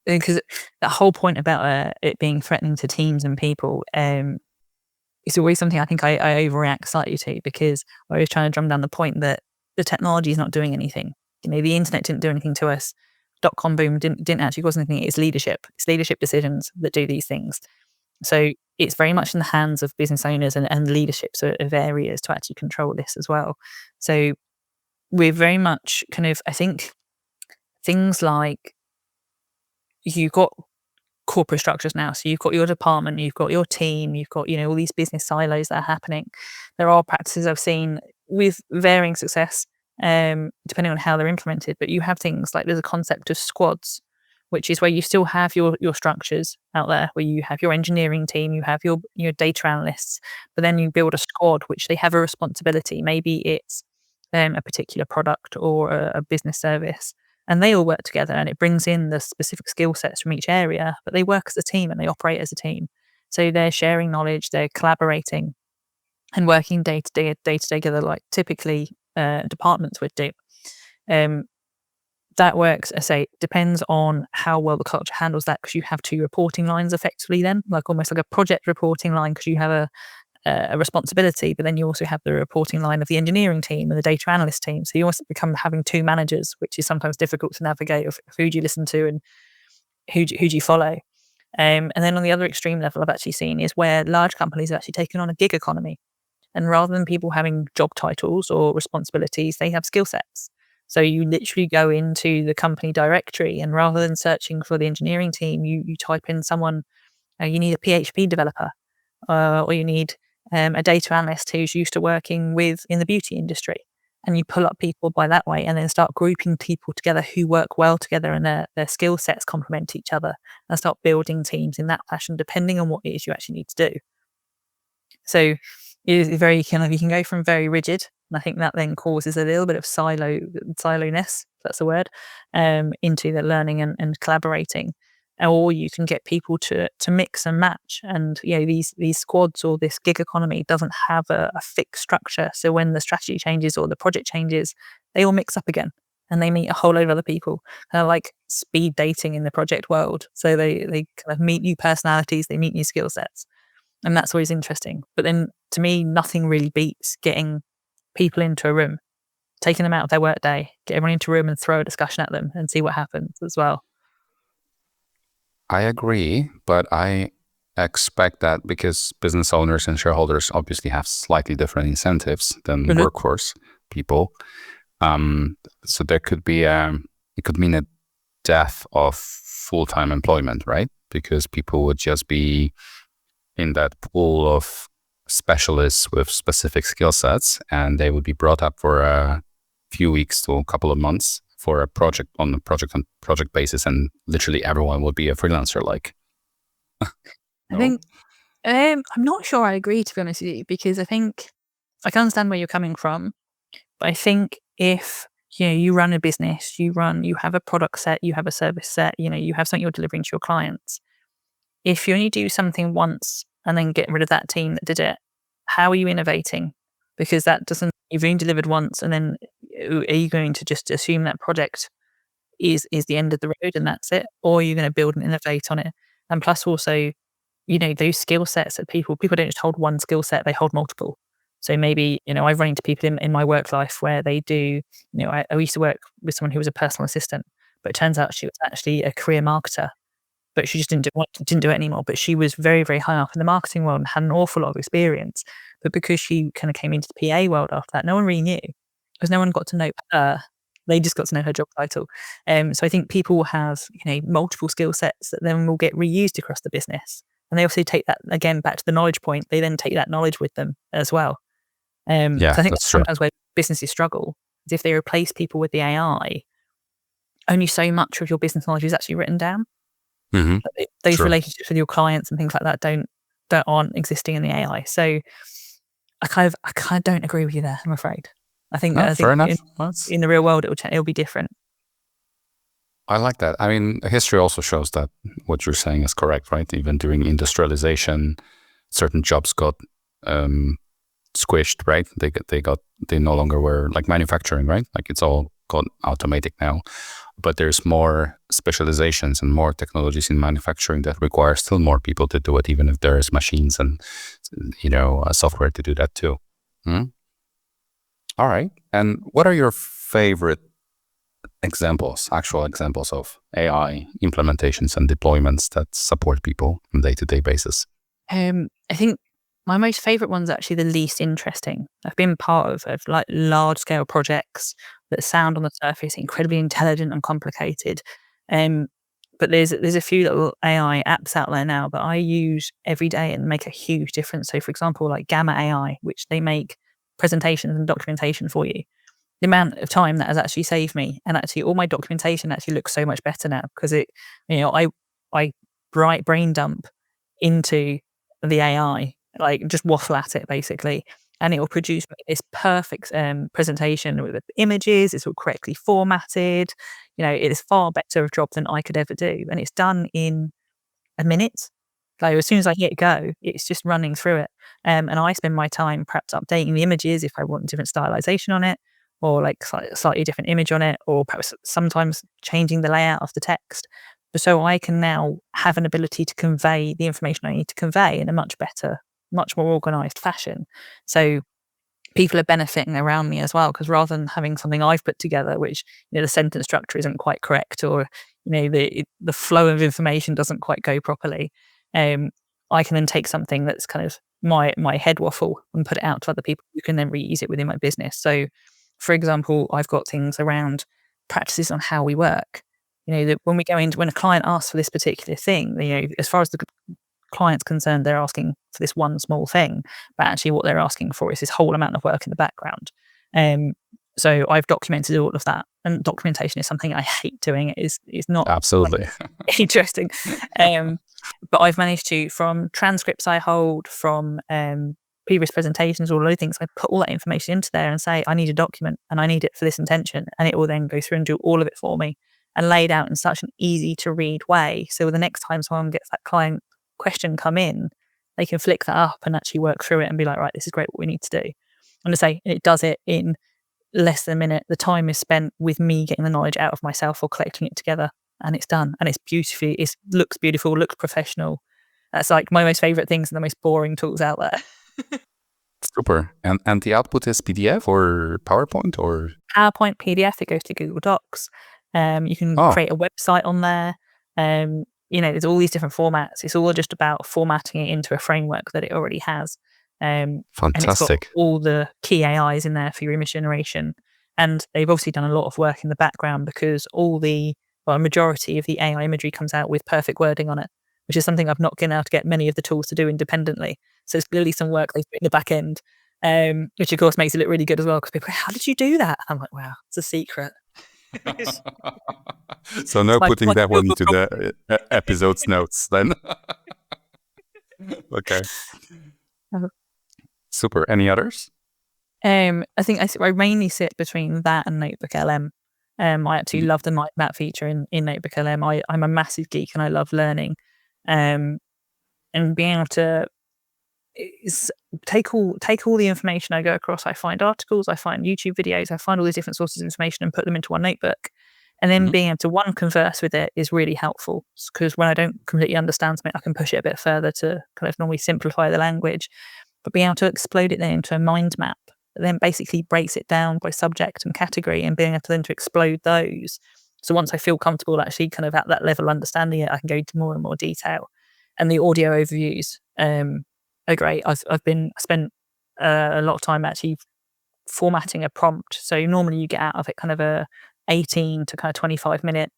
because the whole point about it being threatening to teams and people, it's always something I think I overreact slightly to, because I was trying to drum down the point that the technology is not doing anything. The internet didn't do anything to us. .com boom didn't actually cause anything. It's leadership decisions that do these things. So it's very much in the hands of business owners and leaderships of areas to actually control this as well. So we're very much kind of, I think, things like you've got corporate structures now. So you've got your department, you've got your team, you've got, all these business silos that are happening. There are practices I've seen with varying success, depending on how they're implemented. But you have things like there's a concept of squads, which is where you still have your structures out there, where you have your engineering team, you have your data analysts, but then you build a squad which they have a responsibility. Maybe it's a particular product or a business service, and they all work together, and it brings in the specific skill sets from each area, but they work as a team and they operate as a team. So they're sharing knowledge, they're collaborating and working day to day together, like typically departments would do. That works, I say, depends on how well the culture handles that, because you have two reporting lines effectively then, like almost like a project reporting line, because you have a responsibility, but then you also have the reporting line of the engineering team and the data analyst team. So you also become having two managers, which is sometimes difficult to navigate of who do you listen to and who do you follow. And then on the other extreme level I've actually seen is where large companies have actually taken on a gig economy. And rather than people having job titles or responsibilities, they have skill sets. So you literally go into the company directory, and rather than searching for the engineering team, you type in someone, you need a PHP developer, or you need a data analyst who's used to working in the beauty industry. And you pull up people by that way, and then start grouping people together who work well together, and their skill sets complement each other, and start building teams in that fashion, depending on what it is you actually need to do. So it's very kind of, you can go from very rigid, and I think that then causes a little bit of siloness, if that's a word, into the learning and collaborating. Or you can get people to mix and match. And these squads or this gig economy doesn't have a fixed structure. So when the strategy changes or the project changes, they all mix up again, and they meet a whole load of other people, kind of like speed dating in the project world. So they kind of meet new personalities, they meet new skill sets. And that's always interesting. But then to me, nothing really beats getting people into a room, taking them out of their work day, get everyone into a room and throw a discussion at them and see what happens as well. I agree, but I expect that because business owners and shareholders obviously have slightly different incentives than workforce people. So there could be it could mean a death of full-time employment, right? Because people would just be in that pool of specialists with specific skill sets, and they would be brought up for a few weeks to a couple of months for a project on project basis, and literally everyone would be a freelancer. Like, no? I think I'm not sure I agree, to be honest with you, because I think I can understand where you're coming from. But I think if you run a business, you have a product set, you have a service set, you have something you're delivering to your clients. If you only do something once and then get rid of that team that did it, how are you innovating? Because that doesn't. You've only delivered once, and then are you going to just assume that project is the end of the road and that's it, or are you going to build and innovate on it? And plus, also, those skill sets that people don't just hold one skill set; they hold multiple. So maybe I've run into people in my work life where they do. I used to work with someone who was a personal assistant, but it turns out she was actually a career marketer, but she just didn't do it anymore. But she was very, very high up in the marketing world and had an awful lot of experience. But because she kind of came into the PA world after that, no one really knew because no one got to know her. They just got to know her job title. So I think people will have multiple skill sets that then will get reused across the business, and they also take that again back to the knowledge point. They then take that knowledge with them as well. So Yeah, I think that's that's true. sometimes where businesses struggle is if they replace people with the AI. Only so much of your business knowledge is actually written down. Hmm. Those True. relationships with your clients and things like that aren't existing in the AI. So I kind of don't agree with you there, I'm afraid. I think No, I fair think in, enough. in the real world it'll be different. I like that. I mean, history also shows that what you're saying is correct, right? Even during industrialization, certain jobs got squished, right? They no longer were like manufacturing, right? Like it's all got automatic now. But there's more specializations and more technologies in manufacturing that require still more people to do it, even if there's machines and software to do that too. Hmm? All right. And what are your favorite actual examples of AI implementations and deployments that support people on a day-to-day basis? I think my most favorite one's actually the least interesting. I've been part of like large scale projects that sound on the surface incredibly intelligent and complicated. Um, but there's a few little AI apps out there now that I use every day and make a huge difference. So for example, like Gamma AI, which they make presentations and documentation for you. The amount of time that has actually saved me, and actually all my documentation actually looks so much better now because I bright brain dump into the AI, like just waffle at it basically, and it will produce me this perfect presentation with images. It's all correctly formatted. It is far better a job than I could ever do, and it's done in a minute. Like, as soon as I hit go, it's just running through it. And I spend my time perhaps updating the images if I want different stylization on it, or like slightly different image on it, or perhaps sometimes changing the layout of the text. So I can now have an ability to convey the information I need to convey in a much better, much more organized fashion. So people are benefiting around me as well, because rather than having something I've put together, which the sentence structure isn't quite correct, or the flow of information doesn't quite go properly, um, I can then take something that's kind of my head waffle and put it out to other people who can then reuse it within my business. So, for example, I've got things around practices on how we work. That when a client asks for this particular thing, as far as the client's concerned, they're asking for this one small thing, but actually what they're asking for is this whole amount of work in the background. Um, so I've documented all of that, and documentation is something I hate doing. It's not like Absolutely. interesting, but I've managed to, from transcripts I hold, from previous presentations, all those things, I put all that information into there and say I need a document and I need it for this intention, and it will then go through and do all of it for me and laid out in such an easy to read way. So the next time someone gets that client question come in, they can flick that up and actually work through it and be like, right, this is great, what we need to do. And to say it does it in less than a minute. The time is spent with me getting the knowledge out of myself or collecting it together, and it's done. And it looks beautiful, looks professional. That's like my most favorite things and the most boring tools out there. Super. And the output is PDF or PowerPoint or? PowerPoint, PDF, it goes to Google Docs. You can Oh, create a website on there. There's all these different formats. It's all just about formatting it into a framework that it already has. And it's got fantastic. all the key AIs in there for your image generation. And they've obviously done a lot of work in the background because a majority of the AI imagery comes out with perfect wording on it, which is something I've not been able to get many of the tools to do independently. So it's clearly some work they've put in the back end, which of course makes it look really good as well, because people go, how did you do that? I'm like, wow, it's a secret. It's So no my putting that one Google into Doc. the episode's notes then. Okay. Uh, Super. Any others? I think I mainly sit between that and Notebook LM. I absolutely love the map feature in Notebook LM. I'm a massive geek and I love learning. Um, and being able to is take all the information I go across. I find articles, I find YouTube videos, I find all these different sources of information and put them into one notebook. And then Mhm. being able to converse with it is really helpful because when I don't completely understand something, I can push it a bit further to kind of normally simplify the language. But being able to explode it then into a mind map that then basically breaks it down by subject and category and being able to then to explode those. So once I feel comfortable actually kind of at that level understanding it, I can go into more and more detail. And the audio overviews are great. I spent a lot of time actually formatting a prompt. So normally you get out of it kind of a 18 to kind of 25-minute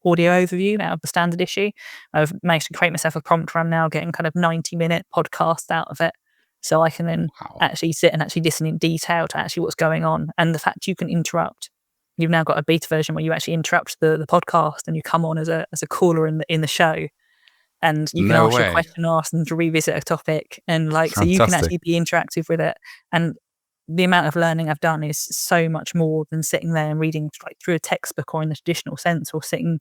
audio overview out of the standard issue. I've managed to create myself a prompt where I'm now getting kind of 90-minute podcasts out of it. So I can then Wow. actually sit and actually listen in detail to actually what's going on. And the fact you can interrupt. You've now got a beta version where you actually interrupt the podcast and you come on as a caller in the show and you can No ask your way. question, ask them to revisit a topic, and so you can Fantastic. actually be interactive with it. And the amount of learning I've done is so much more than sitting there and reading like through a textbook or in the traditional sense, or sitting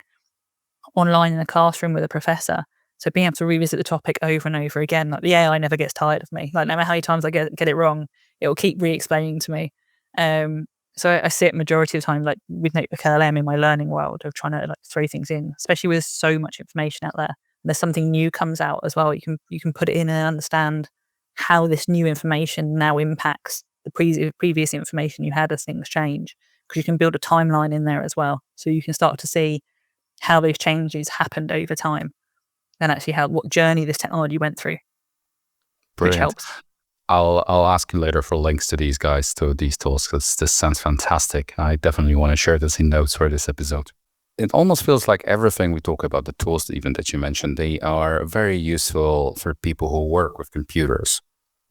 online in a classroom with a professor. So being able to revisit the topic over and over again, like the AI never gets tired of me. Like no matter how many times I get it wrong, it will keep re-explaining to me. Um, so I sit majority of the time like with Notebook LM in my learning world of trying to like throw things in, especially with so much information out there. There's something new comes out as well. You can put it in and understand how this new information now impacts the previous information you had as things change. Because you can build a timeline in there as well, so you can start to see how those changes happened over time and actually what journey this technology went through, which Brilliant. helps. I'll ask you later for links to these guys, to these tools, because this sounds fantastic. I definitely want to share this in notes for this episode. It almost feels like everything we talk about, the tools even that you mentioned, they are very useful for people who work with computers,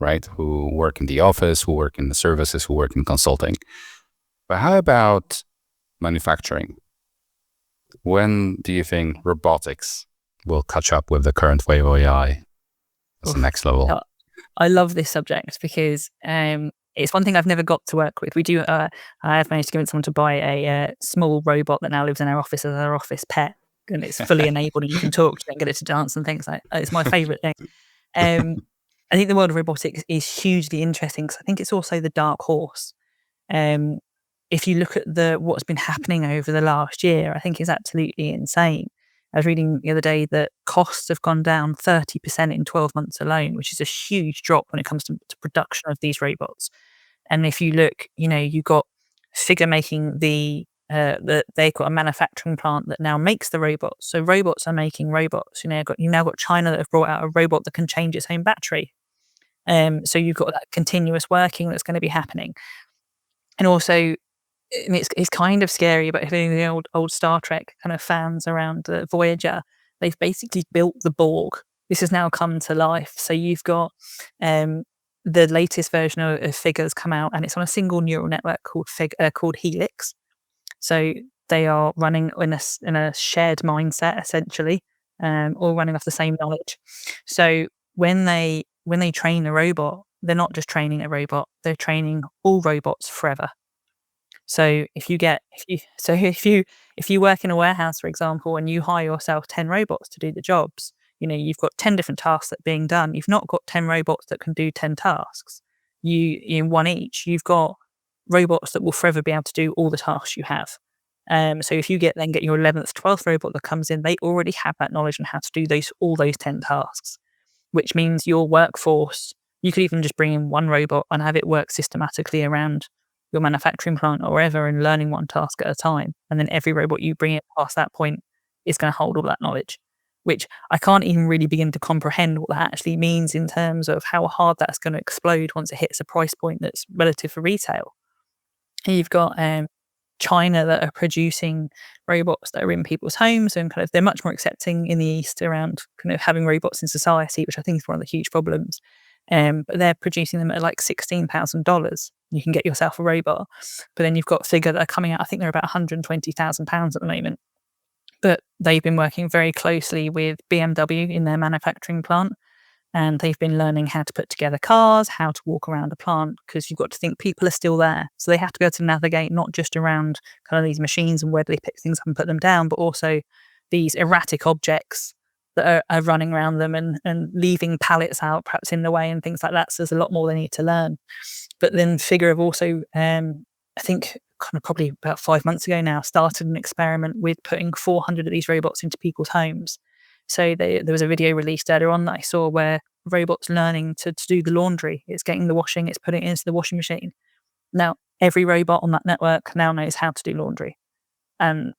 right? Who work in the office, who work in the services, who work in consulting. But how about manufacturing? When do you think robotics will catch up with the current wave of AI as the Oof. next level? I love this subject because it's one thing I've never got to work with. I have managed to convince someone to buy a small robot that now lives in our office as our office pet, and it's fully enabled and you can talk to it and get it to dance and things like that. It's my favorite thing. Um, I think the world of robotics is hugely interesting because I think it's also the dark horse. Um, if you look at what's been happening over the last year, I think is absolutely insane. I was reading the other day that costs have gone down 30% in 12 months alone, which is a huge drop when it comes to production of these robots. And if you look, you got Figure making they've got a manufacturing plant that now makes the robots. So robots are making robots. You now got China that have brought out a robot that can change its own battery. So you've got that continuous working that's going to be happening. And also, and it's kind of scary, but if any of the old Star Trek kind of fans around Voyager, they've basically built the Borg. This has now come to life. So you've got um, the latest version of Figures come out, and it's on a single neural network called Helix. So they are running in a shared mindset, essentially, all running off the same knowledge. So when they train a robot, they're not just training a robot; they're training all robots forever. So if you work in a warehouse, for example, and you hire yourself 10 robots to do the jobs, you've got 10 different tasks that are being done. You've not got 10 robots that can do 10 tasks. In one each, you've got robots that will forever be able to do all the tasks you have. So if you get your 11th, 12th robot that comes in, they already have that knowledge on how to do all those 10 tasks, which means your workforce, you could even just bring in one robot and have it work systematically around your manufacturing plant or wherever and learning one task at a time. And then every robot you bring in past that point is going to hold all that knowledge, which I can't even really begin to comprehend what that actually means in terms of how hard that's going to explode once it hits a price point that's relative for retail. And you've got China that are producing robots that are in people's homes, and kind of they're much more accepting in the East around kind of having robots in society, which I think is one of the huge problems. But they're producing them at like $16,000. You can get yourself a robot. But then you've got Figure that are coming out, I think they're about £120,000 at the moment. But they've been working very closely with BMW in their manufacturing plant. and they've been learning how to put together cars, how to walk around a plant, because you've got to think people are still there. So they have to be able to navigate not just around kind of these machines and where do they pick things up and put them down, but also these erratic objects that are running around them and leaving pallets out perhaps in the way and things like that. So there's a lot more they need to learn. But then Figure have also, I think kind of probably about 5 months ago now, started an experiment with putting 400 of these robots into people's homes. So there was a video released earlier on that I saw where robots learning to do the laundry. It's getting the washing, it's putting it into the washing machine. Now, every robot on that network now knows how to do laundry. And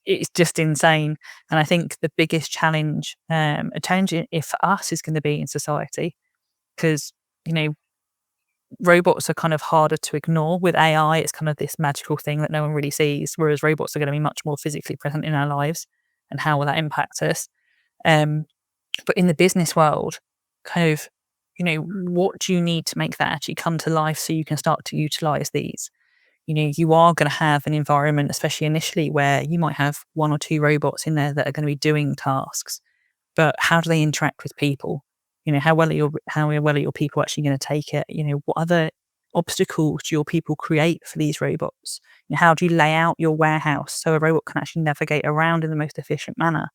it's just insane. And I think the biggest challenge, a challenge for us is going to be in society, because, robots are kind of harder to ignore. With AI, it's kind of this magical thing that no one really sees, whereas robots are going to be much more physically present in our lives. And how will that impact us? But in the business world, kind of, what do you need to make that actually come to life so you can start to utilize these? You are going to have an environment, especially initially, where you might have 1 or 2 robots in there that are going to be doing tasks. But how do they interact with people? How well are your people actually going to take it? What other obstacles do your people create for these robots? How do you lay out your warehouse so a robot can actually navigate around in the most efficient manner?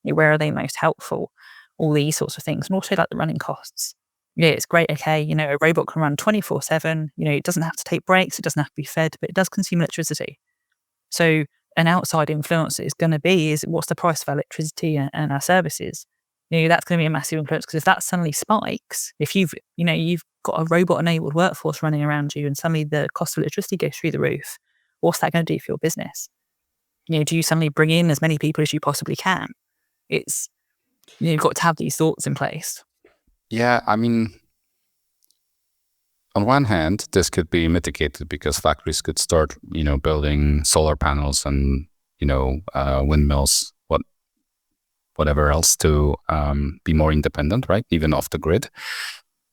Where are they most helpful? All these sorts of things, and also like the running costs. Yeah, it's great. Okay, a robot can run 24/7. It doesn't have to take breaks. It doesn't have to be fed, but it does consume electricity. So an outside influence is going to be is what's the price of electricity and our services. That's going to be a massive influence, because if that suddenly spikes, if you've got a robot-enabled workforce running around you, and suddenly the cost of electricity goes through the roof, what's that going to do for your business? Do you suddenly bring in as many people as you possibly can? It's you've got to have these thoughts in place. Yeah, I mean, on one hand, this could be mitigated because factories could start, building solar panels and, windmills, whatever else to be more independent, right? Even off the grid.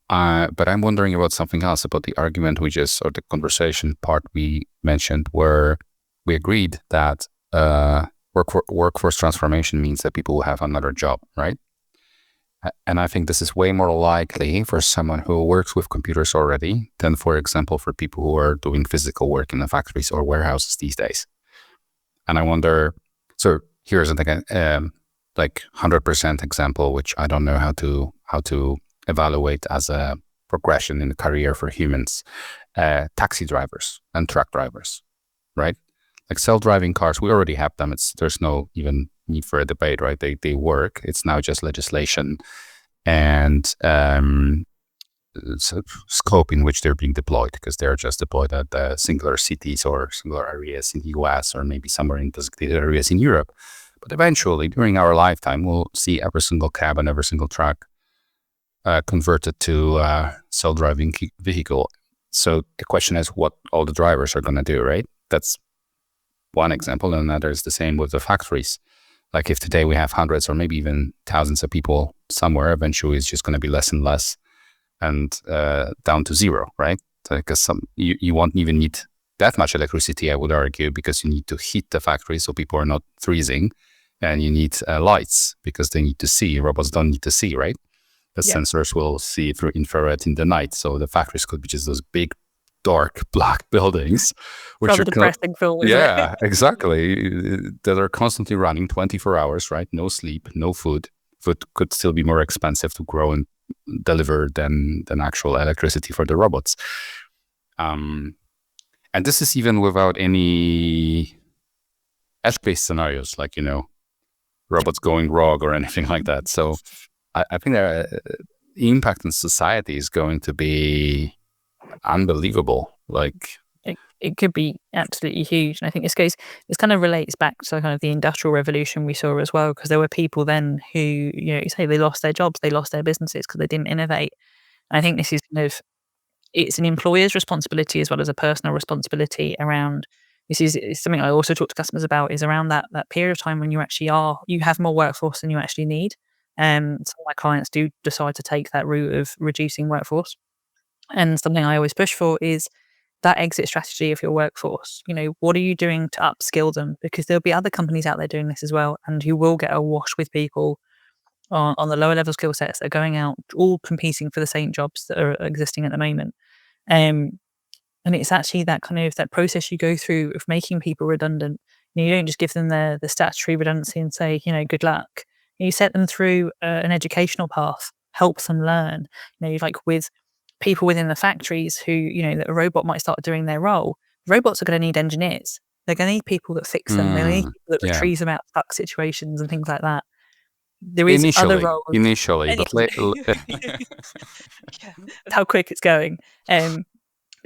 But I'm wondering about something else, about the argument or the conversation part we mentioned, where we agreed that workforce transformation means that people will have another job, right? And I think this is way more likely for someone who works with computers already than, for example, for people who are doing physical work in the factories or warehouses these days. And I wonder, so here's like 100% example, which I don't know how to evaluate as a progression in the career for humans. Taxi drivers and truck drivers, right? Like self-driving cars, we already have them. There's no even need for a debate, right? They work. It's now just legislation and scope in which they're being deployed, because they're just deployed at singular cities or singular areas in the US, or maybe somewhere in designated areas in Europe. But eventually, during our lifetime, we'll see every single cab and every single truck converted to self-driving vehicle. So the question is what all the drivers are going to do, right? That's one example. And another is the same with the factories. Like if today we have hundreds or maybe even thousands of people somewhere, eventually it's just going to be less and less and down to zero, right? Because you won't even need that much electricity, I would argue, because you need to heat the factory so people are not freezing, and you need lights because they need to see. Robots don't need to see, right? The sensors will see through infrared in the night. So the factories could be just those big, dark, black buildings, which Rather are depressing film, yeah, exactly, that are constantly running 24 hours, right? No sleep, no food. Food could still be more expensive to grow and deliver than actual electricity for the robots. And this is even without any edge-based scenarios, like, robots going rogue or anything like that. So I think the impact on society is going to be unbelievable. Like it could be absolutely huge. And I think this kind of relates back to kind of the industrial revolution we saw as well, because there were people then who, you say they lost their jobs, they lost their businesses because they didn't innovate. And I think this is kind of, it's an employer's responsibility as well as a personal responsibility around, this is something I also talk to customers about, is around that period of time when you have more workforce than you actually need. Some of my clients do decide to take that route of reducing workforce. And something I always push for is that exit strategy of your workforce. What are you doing to upskill them? Because there'll be other companies out there doing this as well, and you will get awash with people on the lower level skill sets that are going out, all competing for the same jobs that are existing at the moment. Um, and it's actually that kind of that process you go through of making people redundant. You don't just give them the statutory redundancy and say, good luck. You set them through an educational path, help them learn. Like with people within the factories who, that a robot might start doing their role. Robots are going to need engineers. They're going to need people that fix them. They're going to need people that Yeah. retrieve them out of stuck situations and things like that. There is other Initially, roles. but Yeah, how quick it's going.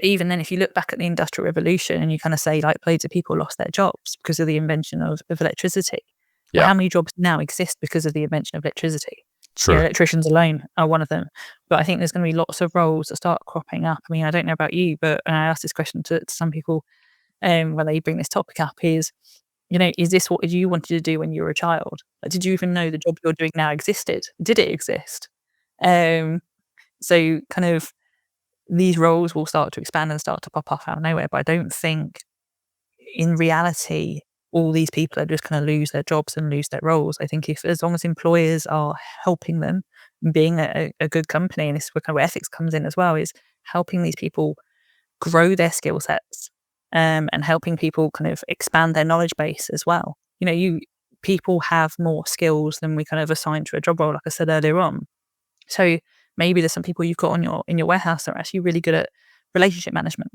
Even then, if you look back at the Industrial Revolution and you kind of say like loads of people lost their jobs because of the invention of electricity. Well, yeah, how many jobs now exist because of the invention of electricity? sure. Electricians alone are one of them. But I think there's going to be lots of roles that start cropping up. I mean, I don't know about you, but I asked this question to some people when they bring this topic up is this what you wanted to do when you were a child? Like, did you even know the job you're doing now existed? Did it exist? So kind of these roles will start to expand and start to pop up out of nowhere. But I don't think in reality, all these people are just going to lose their jobs and lose their roles. I think as long as employers are helping them, being a good company, and this is where ethics comes in as well, is helping these people grow their skill sets, and helping people kind of expand their knowledge base as well. People have more skills than we kind of assign to a job role, like I said earlier on. So maybe there's some people you've got in your warehouse that are actually really good at relationship management.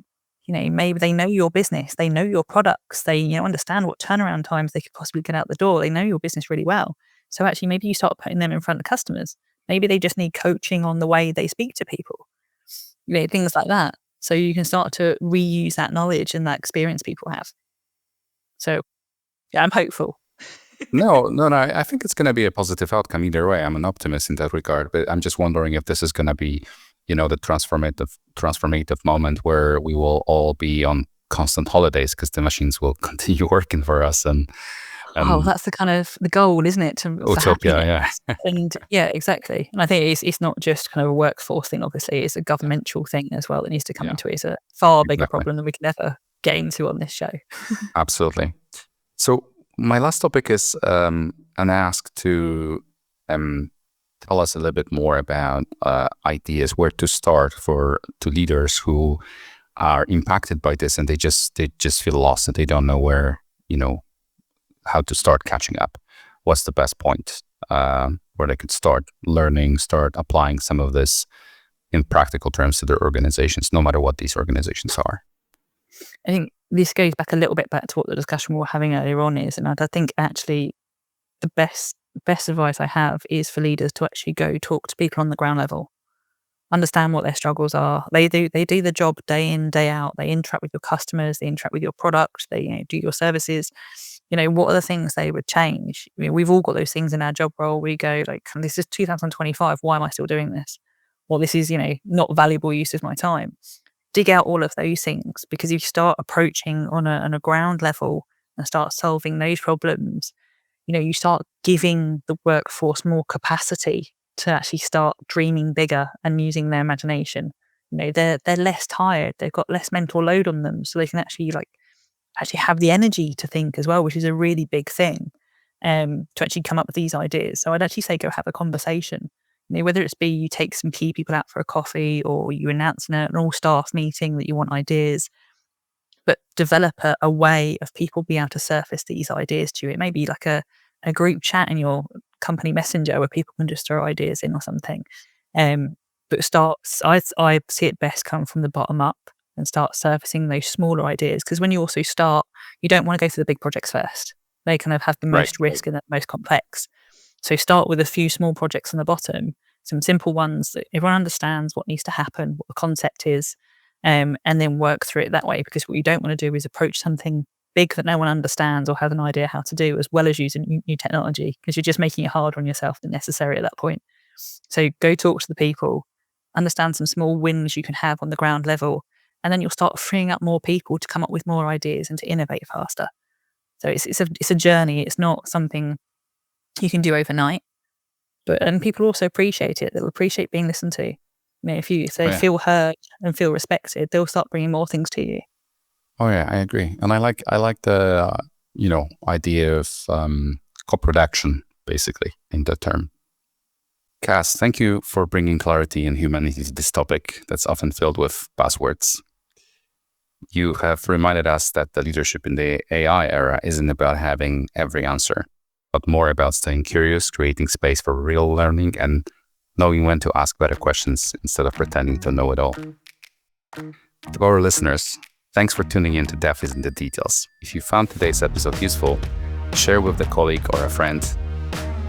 Maybe they know your business, they know your products, they understand what turnaround times they could possibly get out the door. They know your business really well. So actually, maybe you start putting them in front of customers. Maybe they just need coaching on the way they speak to people. Things like that. So you can start to reuse that knowledge and that experience people have. So yeah, I'm hopeful. No. I think it's going to be a positive outcome either way. I'm an optimist in that regard, but I'm just wondering if this is going to be, the transformative moment where we will all be on constant holidays because the machines will continue working for us. And that's the kind of the goal, isn't it? Utopia, yeah. And yeah, exactly. And I think it's not just kind of a workforce thing. Obviously, it's a governmental thing as well that needs to come into it. It's a far bigger problem than we can ever get into on this show. Absolutely. So my last topic is an ask to tell us a little bit more about ideas where to start to leaders who are impacted by this and they just feel lost and they don't know where how to start catching up. What's the best point where they could start learning, start applying some of this in practical terms to their organizations, no matter what these organizations are? I think this goes back a little bit back to what the discussion we were having earlier on is, and I think actually the best advice I have is for leaders to actually go talk to people on the ground level, understand what their struggles are. They do the job day in, day out. They interact with your customers, they interact with your product, they do your services. What are the things they would change? I mean, we've all got those things in our job role. We go like, this is 2025. Why am I still doing this? Well, this is, not valuable use of my time. Dig out all of those things, because if you start approaching on a ground level and start solving those problems, you start giving the workforce more capacity to actually start dreaming bigger and using their imagination. They're less tired. They've got less mental load on them, so they can actually have the energy to think as well, which is a really big thing, to actually come up with these ideas. So I'd actually say go have a conversation. Whether it's be you take some key people out for a coffee or you announce in an all-staff meeting that you want ideas, but develop a way of people being able to surface these ideas to you. It may be like a group chat in your company messenger where people can just throw ideas in or something. But I see it best come from the bottom up and start surfacing those smaller ideas. Because when you also start, you don't want to go for the big projects first. They kind of have the most risk and the most complex. So start with a few small projects on the bottom, some simple ones that everyone understands what needs to happen, what the concept is, and then work through it that way. Because what you don't want to do is approach something big that no one understands or has an idea how to do, as well as using new technology, because you're just making it harder on yourself than necessary at that point. So go talk to the people, understand some small wins you can have on the ground level, and then you'll start freeing up more people to come up with more ideas and to innovate faster. So it's a journey. It's not something you can do overnight, and people also appreciate it. They'll appreciate being listened to. If they feel heard and feel respected, they'll start bringing more things to you. Oh yeah, I agree, and I like the idea of co-production basically in the term. Cass, thank you for bringing clarity and humanity to this topic that's often filled with buzzwords. You have reminded us that the leadership in the AI era isn't about having every answer, but more about staying curious, creating space for real learning, and knowing when to ask better questions instead of pretending to know it all. To our listeners, thanks for tuning in to Devs in the Details. If you found today's episode useful, share with a colleague or a friend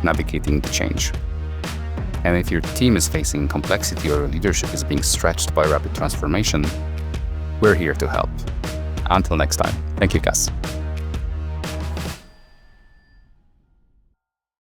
navigating the change. And if your team is facing complexity or your leadership is being stretched by rapid transformation, we're here to help. Until next time, thank you, Cass.